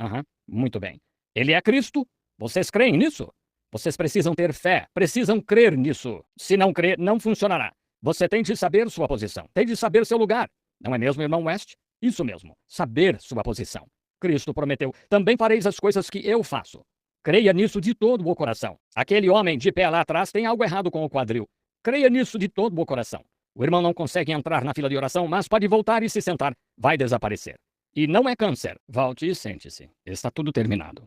Muito bem. Ele é Cristo? Vocês creem nisso? Vocês precisam ter fé, precisam crer nisso. Se não crer, não funcionará. Você tem de saber sua posição, tem de saber seu lugar. Não é mesmo, irmão West? Isso mesmo, saber sua posição. Cristo prometeu, também fareis as coisas que eu faço. Creia nisso de todo o coração. Aquele homem de pé lá atrás tem algo errado com o quadril. Creia nisso de todo o coração. O irmão não consegue entrar na fila de oração, mas pode voltar e se sentar. Vai desaparecer. E não é câncer. Volte e sente-se. Está tudo terminado.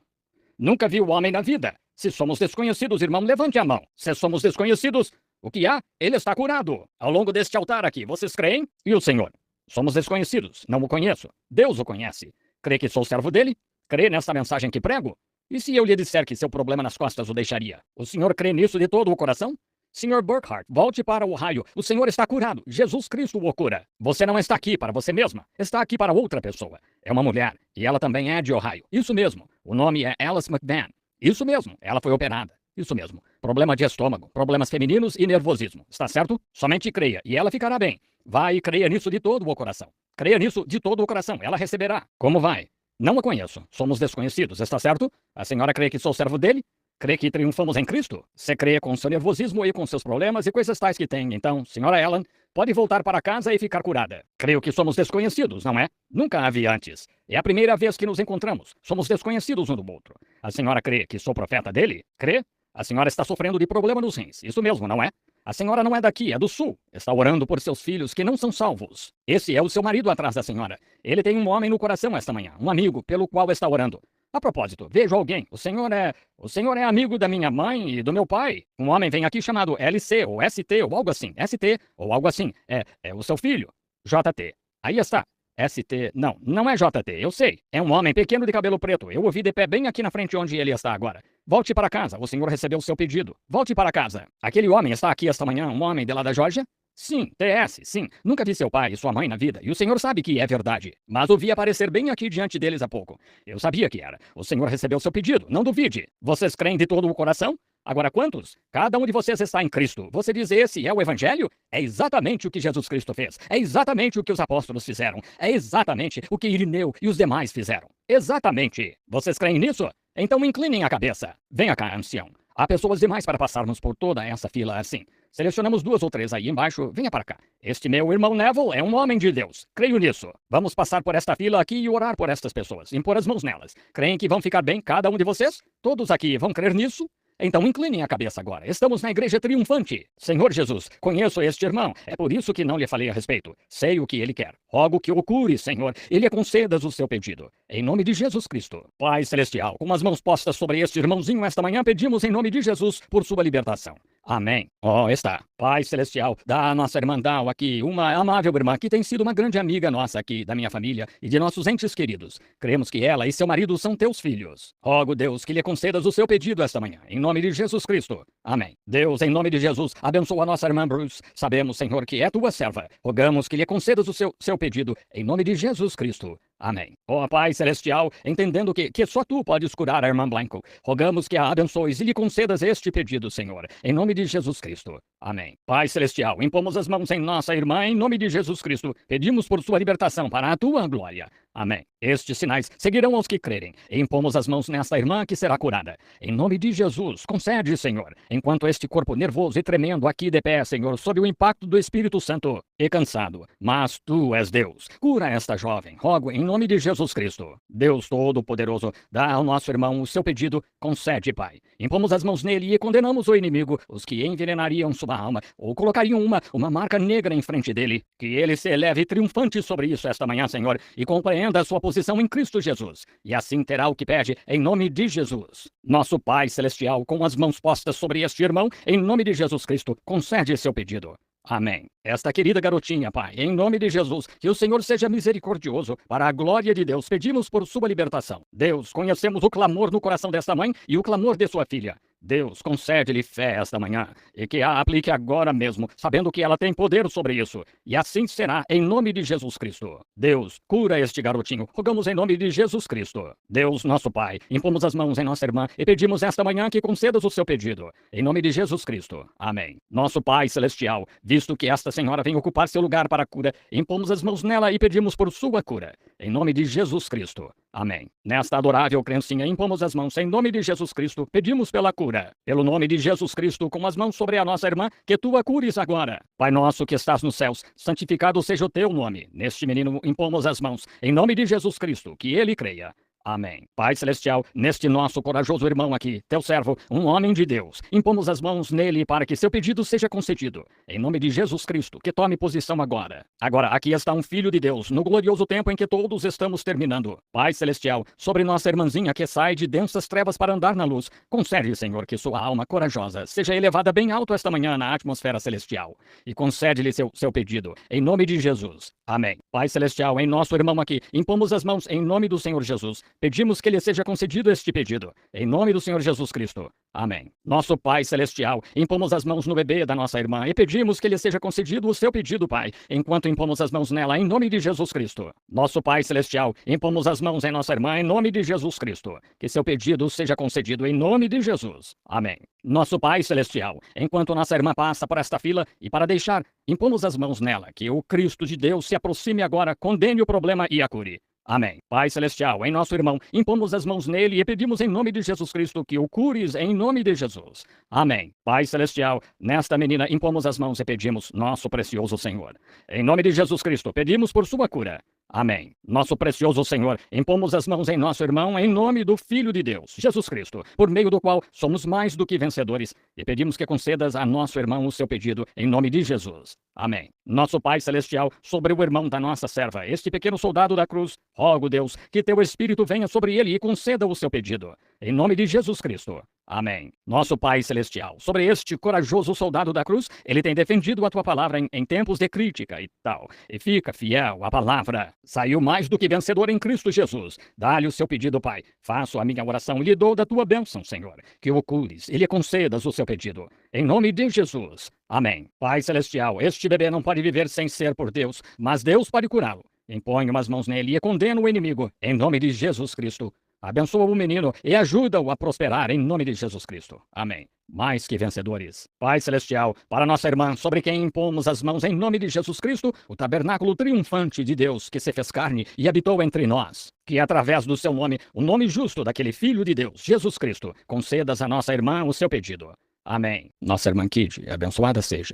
Nunca vi o homem na vida. Se somos desconhecidos, irmão, levante a mão. Se somos desconhecidos, o que há? Ele está curado. Ao longo deste altar aqui, vocês creem? E o Senhor? Somos desconhecidos. Não o conheço. Deus o conhece. Crê que sou servo dele? Crê nessa mensagem que prego? E se eu lhe disser que seu problema nas costas o deixaria? O senhor crê nisso de todo o coração? Senhor Burkhart, volte para o raio. O senhor está curado. Jesus Cristo o cura. Você não está aqui para você mesma. Está aqui para outra pessoa. É uma mulher. E ela também é de Ohio. Isso mesmo. O nome é Alice McMahon. Isso mesmo. Ela foi operada. Isso mesmo. Problema de estômago, problemas femininos e nervosismo. Está certo? Somente creia e ela ficará bem. Vai e creia nisso de todo o coração. Creia nisso de todo o coração. Ela receberá. Como vai? Não a conheço. Somos desconhecidos, está certo? A senhora crê que sou servo dele? Crê que triunfamos em Cristo? Você crê com seu nervosismo e com seus problemas e coisas tais que tem. Então, senhora Ellen, pode voltar para casa e ficar curada. Creio que somos desconhecidos, não é? Nunca havia antes. É a primeira vez que nos encontramos. Somos desconhecidos um do outro. A senhora crê que sou profeta dele? Crê? A senhora está sofrendo de problema nos rins. Isso mesmo, não é? A senhora não é daqui, é do sul. Está orando por seus filhos que não são salvos. Esse é o seu marido atrás da senhora. Ele tem um homem no coração esta manhã, um amigo pelo qual está orando. A propósito, vejo alguém. O senhor é amigo da minha mãe e do meu pai. Um homem vem aqui chamado LC ou ST ou algo assim. ST ou algo assim. É o seu filho. JT. Aí está. ST. Não é JT, eu sei. É um homem pequeno de cabelo preto. Eu o vi de pé bem aqui na frente onde ele está agora. Volte para casa, o senhor recebeu o seu pedido. Volte para casa. Aquele homem está aqui esta manhã, um homem de lá da Geórgia? Sim, TS, sim. Nunca vi seu pai e sua mãe na vida, e o senhor sabe que é verdade. Mas o vi aparecer bem aqui diante deles há pouco. Eu sabia que era. O senhor recebeu seu pedido, não duvide. Vocês creem de todo o coração? Agora, quantos? Cada um de vocês está em Cristo. Você diz esse é o Evangelho? É exatamente o que Jesus Cristo fez. É exatamente o que os apóstolos fizeram. É exatamente o que Irineu e os demais fizeram. Exatamente. Vocês creem nisso? Então inclinem a cabeça. Venha cá, ancião. Há pessoas demais para passarmos por toda essa fila assim. Selecionamos 2 ou 3 aí embaixo. Venha para cá. Este meu irmão Neville é um homem de Deus. Creio nisso. Vamos passar por esta fila aqui e orar por estas pessoas. Impor as mãos nelas. Creem que vão ficar bem cada um de vocês? Todos aqui vão crer nisso? Então inclinem a cabeça agora. Estamos na igreja triunfante. Senhor Jesus, conheço este irmão. É por isso que não lhe falei a respeito. Sei o que ele quer. Rogo que o cure, Senhor, e lhe concedas o seu pedido. Em nome de Jesus Cristo. Pai Celestial, com as mãos postas sobre este irmãozinho esta manhã, pedimos em nome de Jesus por sua libertação. Amém. Está. Pai Celestial, dá a nossa irmã Dal aqui, uma amável irmã que tem sido uma grande amiga nossa aqui, da minha família e de nossos entes queridos. Cremos que ela e seu marido são teus filhos. Rogo, Deus, que lhe concedas o seu pedido esta manhã, em nome de Jesus Cristo. Amém. Deus, em nome de Jesus, abençoa a nossa irmã Bruce. Sabemos, Senhor, que é tua serva. Rogamos que lhe concedas o seu pedido, em nome de Jesus Cristo. Amém. Pai Celestial, entendendo que só tu podes curar a irmã Blanco, rogamos que a abençoes e lhe concedas este pedido, Senhor, em nome de Jesus Cristo. Amém. Pai Celestial, impomos as mãos em nossa irmã, em nome de Jesus Cristo, pedimos por sua libertação para a tua glória. Amém. Estes sinais seguirão aos que crerem. E impomos as mãos nesta irmã que será curada. Em nome de Jesus, concede, Senhor, enquanto este corpo nervoso e tremendo aqui de pé, Senhor, sob o impacto do Espírito Santo, e cansado. Mas tu és Deus. Cura esta jovem. Rogo em nome de Jesus Cristo. Deus Todo-Poderoso, dá ao nosso irmão o seu pedido. Concede, Pai. Impomos as mãos nele e condenamos o inimigo, os que envenenariam sua alma, ou colocariam uma marca negra em frente dele. Que ele se eleve triunfante sobre isso esta manhã, Senhor, e compreenda a sua posição em Cristo Jesus. E assim terá o que pede, em nome de Jesus. Nosso Pai Celestial, com as mãos postas sobre este irmão, em nome de Jesus Cristo, concede seu pedido. Amém. Esta querida garotinha, Pai, em nome de Jesus, que o Senhor seja misericordioso, para a glória de Deus, pedimos por sua libertação. Deus, conhecemos o clamor no coração desta mãe e o clamor de sua filha. Deus, concede-lhe fé esta manhã, e que a aplique agora mesmo, sabendo que ela tem poder sobre isso. E assim será, em nome de Jesus Cristo. Deus, cura este garotinho, rogamos em nome de Jesus Cristo. Deus, nosso Pai, impomos as mãos em nossa irmã e pedimos esta manhã que concedas o seu pedido. Em nome de Jesus Cristo. Amém. Nosso Pai Celestial, visto que esta senhora vem ocupar seu lugar para a cura, impomos as mãos nela e pedimos por sua cura. Em nome de Jesus Cristo. Amém. Nesta adorável crencinha, impomos as mãos em nome de Jesus Cristo, pedimos pela cura. Pelo nome de Jesus Cristo, com as mãos sobre a nossa irmã, que tu a cures agora. Pai nosso que estás nos céus, santificado seja o teu nome. Neste menino impomos as mãos, em nome de Jesus Cristo, que ele creia. Amém. Pai Celestial, neste nosso corajoso irmão aqui, teu servo, um homem de Deus, impomos as mãos nele para que seu pedido seja concedido. Em nome de Jesus Cristo, que tome posição agora. Agora, aqui está um filho de Deus, no glorioso tempo em que todos estamos terminando. Pai Celestial, sobre nossa irmãzinha que sai de densas trevas para andar na luz, concede, Senhor, que sua alma corajosa seja elevada bem alto esta manhã na atmosfera celestial. E concede-lhe seu pedido, em nome de Jesus. Amém. Pai Celestial, em nosso irmão aqui, impomos as mãos em nome do Senhor Jesus. Pedimos que lhe seja concedido este pedido, em nome do Senhor Jesus Cristo. Amém. Nosso Pai Celestial, impomos as mãos no bebê da nossa irmã e pedimos que lhe seja concedido o seu pedido, Pai, enquanto impomos as mãos nela, em nome de Jesus Cristo. Nosso Pai Celestial, impomos as mãos em nossa irmã, em nome de Jesus Cristo. Que seu pedido seja concedido em nome de Jesus. Amém. Nosso Pai Celestial, enquanto nossa irmã passa por esta fila e para deixar, impomos as mãos nela, que o Cristo de Deus se aproxime agora, condene o problema e a cure. Amém. Pai Celestial, em nosso irmão, impomos as mãos nele e pedimos em nome de Jesus Cristo que o cures em nome de Jesus. Amém. Pai Celestial, nesta menina impomos as mãos e pedimos, nosso precioso Senhor. Em nome de Jesus Cristo, pedimos por sua cura. Amém. Nosso precioso Senhor, impomos as mãos em nosso irmão em nome do Filho de Deus, Jesus Cristo, por meio do qual somos mais do que vencedores, e pedimos que concedas a nosso irmão o seu pedido em nome de Jesus. Amém. Nosso Pai Celestial, sobre o irmão da nossa serva, este pequeno soldado da cruz, rogo, Deus, que teu Espírito venha sobre ele e conceda o seu pedido. Em nome de Jesus Cristo. Amém. Nosso Pai Celestial, sobre este corajoso soldado da cruz, ele tem defendido a tua palavra em tempos de crítica e tal. E fica fiel à palavra. Saiu mais do que vencedor em Cristo Jesus. Dá-lhe o seu pedido, Pai. Faço a minha oração e lhe dou da tua bênção, Senhor. Que o cures e lhe concedas o seu pedido. em nome de Jesus. Amém. Pai Celestial, este bebê não pode viver sem ser por Deus, mas Deus pode curá-lo. Imponho as mãos nele e condeno o inimigo, em nome de Jesus Cristo. Abençoa o menino e ajuda-o a prosperar, em nome de Jesus Cristo. Amém. Mais que vencedores. Pai Celestial, para nossa irmã, sobre quem impomos as mãos em nome de Jesus Cristo, o tabernáculo triunfante de Deus que se fez carne e habitou entre nós, que através do seu nome, o nome justo daquele Filho de Deus, Jesus Cristo, concedas a nossa irmã o seu pedido. Amém. Nossa irmã Kid, abençoada seja.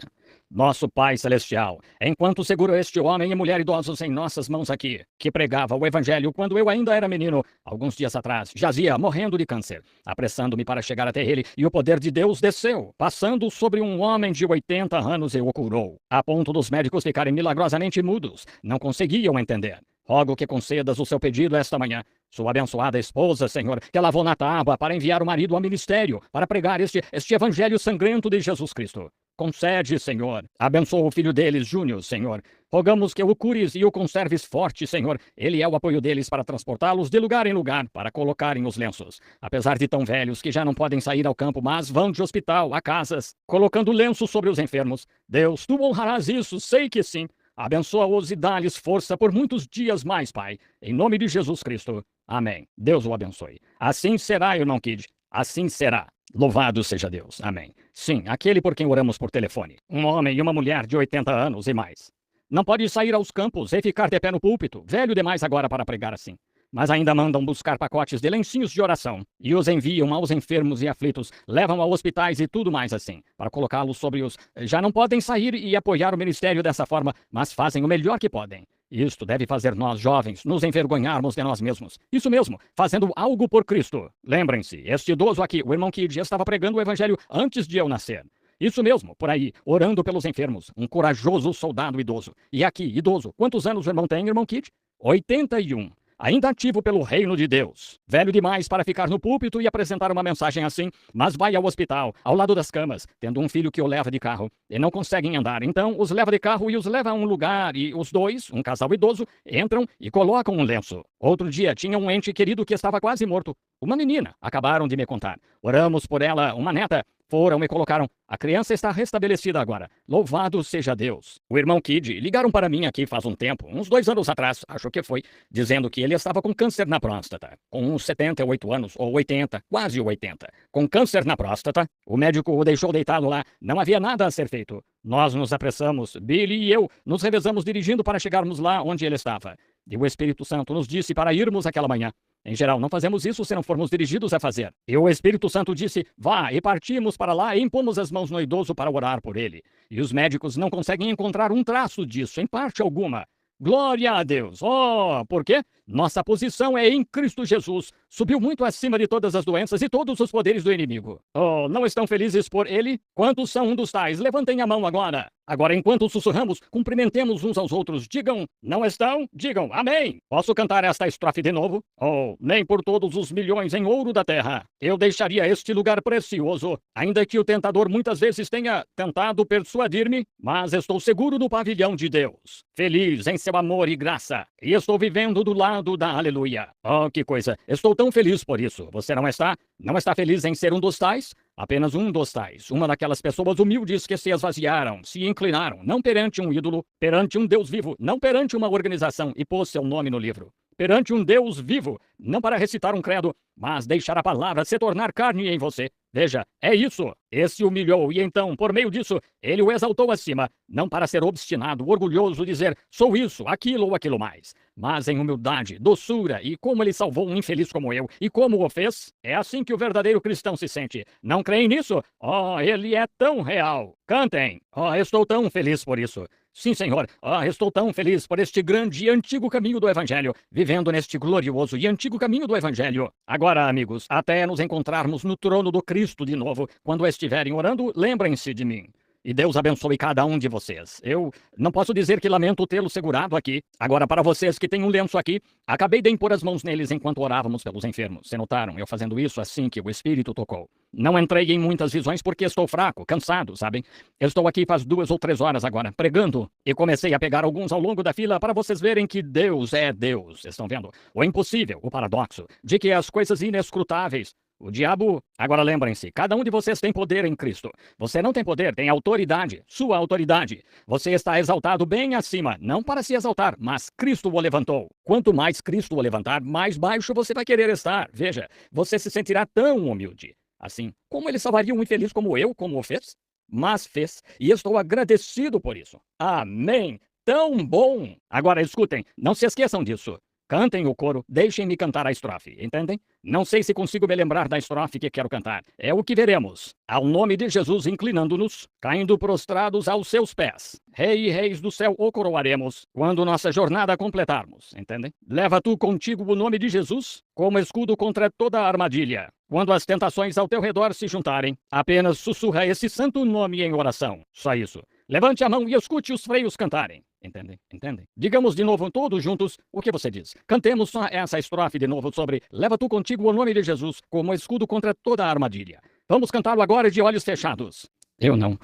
Nosso Pai Celestial, enquanto seguro este homem e mulher idosos em nossas mãos aqui, que pregava o Evangelho quando eu ainda era menino, alguns dias atrás, jazia morrendo de câncer, apressando-me para chegar até ele, e o poder de Deus desceu, passando sobre um homem de 80 anos e o curou, a ponto dos médicos ficarem milagrosamente mudos, não conseguiam entender. Rogo que concedas o seu pedido esta manhã. Sua abençoada esposa, Senhor, que lavou na tábua para enviar o marido ao ministério, para pregar este evangelho sangrento de Jesus Cristo. Concede, Senhor. Abençoa o filho deles, Júnior, Senhor. Rogamos que o cures e o conserves forte, Senhor. Ele é o apoio deles para transportá-los de lugar em lugar, para colocarem os lenços. Apesar de tão velhos que já não podem sair ao campo, mas vão de hospital a casas, colocando lenços sobre os enfermos. Deus, tu honrarás isso, sei que sim. Abençoa-os e dá-lhes força por muitos dias mais, Pai. Em nome de Jesus Cristo. Amém. Deus o abençoe. Assim será, irmão Kid. Assim será. Louvado seja Deus. Amém. Sim, aquele por quem oramos por telefone. Um homem e uma mulher de 80 anos e mais. Não pode sair aos campos e ficar de pé no púlpito. Velho demais agora para pregar assim. Mas ainda mandam buscar pacotes de lencinhos de oração e os enviam aos enfermos e aflitos, levam a hospitais e tudo mais assim, para colocá-los sobre os... Já não podem sair e apoiar o ministério dessa forma, mas fazem o melhor que podem. Isto deve fazer nós, jovens, nos envergonharmos de nós mesmos. Isso mesmo, fazendo algo por Cristo. Lembrem-se, este idoso aqui, o irmão Kid, estava pregando o evangelho antes de eu nascer. Isso mesmo, por aí, orando pelos enfermos, um corajoso soldado idoso. E aqui, idoso, quantos anos o irmão tem, irmão Kid? 81. Ainda ativo pelo reino de Deus. Velho demais para ficar no púlpito e apresentar uma mensagem assim, mas vai ao hospital, ao lado das camas, tendo um filho que o leva de carro, e não conseguem andar. Então, os leva de carro e os leva a um lugar, e os dois, um casal idoso, entram e colocam um lenço. Outro dia, tinha um ente querido que estava quase morto. Uma menina, acabaram de me contar. Oramos por ela, uma neta. Foram e colocaram. A criança está restabelecida agora. Louvado seja Deus. O irmão Kid ligaram para mim aqui faz um tempo, uns 2 anos atrás, acho que foi, dizendo que ele estava com câncer na próstata. Com uns 78 anos, ou 80, quase 80. Com câncer na próstata, o médico o deixou deitado lá. Não havia nada a ser feito. Nós nos apressamos, Billy e eu, nos revezamos dirigindo para chegarmos lá onde ele estava. E o Espírito Santo nos disse para irmos aquela manhã. Em geral, não fazemos isso se não formos dirigidos a fazer. E o Espírito Santo disse, vá, e partimos para lá e impomos as mãos no idoso para orar por ele. E os médicos não conseguem encontrar um traço disso, em parte alguma. Glória a Deus! Oh, por quê? Nossa posição é em Cristo Jesus. Subiu muito acima de todas as doenças e todos os poderes do inimigo. Oh, não estão felizes por ele? Quantos são um dos tais? Levantem a mão agora. Agora, enquanto sussurramos, cumprimentemos uns aos outros. Digam, não estão? Digam, amém. Posso cantar esta estrofe de novo? Oh, nem por todos os milhões em ouro da terra eu deixaria este lugar precioso, ainda que o tentador muitas vezes tenha tentado persuadir-me, mas estou seguro no pavilhão de Deus, feliz em seu amor e graça, e estou vivendo do lado da aleluia. Oh, que coisa! Estou tão feliz por isso. Você não está? Não está feliz em ser um dos tais? Apenas um dos tais, uma daquelas pessoas humildes que se esvaziaram, se inclinaram, não perante um ídolo, perante um Deus vivo, não perante uma organização, e pôs seu nome no livro. Perante um Deus vivo, não para recitar um credo, mas deixar a palavra se tornar carne em você. Veja, é isso. Esse o humilhou e então, por meio disso, ele o exaltou acima, não para ser obstinado, orgulhoso, dizer, sou isso, aquilo ou aquilo mais, mas em humildade, doçura e como ele salvou um infeliz como eu e como o fez. É assim que o verdadeiro cristão se sente. Não creem nisso? Oh, ele é tão real. Cantem. Oh, estou tão feliz por isso. Sim, Senhor, estou tão feliz por este grande e antigo caminho do Evangelho, vivendo neste glorioso e antigo caminho do Evangelho. Agora, amigos, até nos encontrarmos no trono do Cristo de novo, quando estiverem orando, lembrem-se de mim. E Deus abençoe cada um de vocês. Eu não posso dizer que lamento tê-lo segurado aqui. Agora, para vocês que têm um lenço aqui, acabei de impor as mãos neles enquanto orávamos pelos enfermos. Se notaram, eu fazendo isso assim que o Espírito tocou. Não entrei em muitas visões porque estou fraco, cansado, sabem? Eu estou aqui faz 2 ou 3 horas agora, pregando. E comecei a pegar alguns ao longo da fila para vocês verem que Deus é Deus. Estão vendo? O impossível, o paradoxo, de que as coisas inescrutáveis O diabo... Agora lembrem-se, cada um de vocês tem poder em Cristo. Você não tem poder, tem autoridade, sua autoridade. Você está exaltado bem acima, não para se exaltar, mas Cristo o levantou. Quanto mais Cristo o levantar, mais baixo você vai querer estar. Veja, você se sentirá tão humilde. Assim, como ele salvaria um infeliz como eu, como o fez? Mas fez, e estou agradecido por isso. Amém! Tão bom! Agora escutem, não se esqueçam disso. Cantem o coro, deixem-me cantar a estrofe, entendem? Não sei se consigo me lembrar da estrofe que quero cantar. É o que veremos. Ao nome de Jesus inclinando-nos, caindo prostrados aos seus pés. Rei e reis do céu o coroaremos, quando nossa jornada completarmos, entendem? Leva tu contigo o nome de Jesus, como escudo contra toda armadilha. Quando as tentações ao teu redor se juntarem, apenas sussurra esse santo nome em oração. Só isso. Levante a mão e escute os freios cantarem. Entendem? Entendem? Digamos de novo todos juntos o que você diz. Cantemos só essa estrofe de novo sobre leva tu contigo o nome de Jesus como escudo contra toda a armadilha. Vamos cantá-lo agora de olhos fechados. Eu não,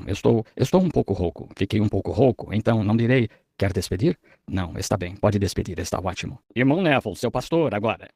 estou um pouco rouco. Fiquei um pouco rouco, então não direi. Quer despedir? Não, está bem, pode despedir, está ótimo. Irmão Neville, seu pastor agora.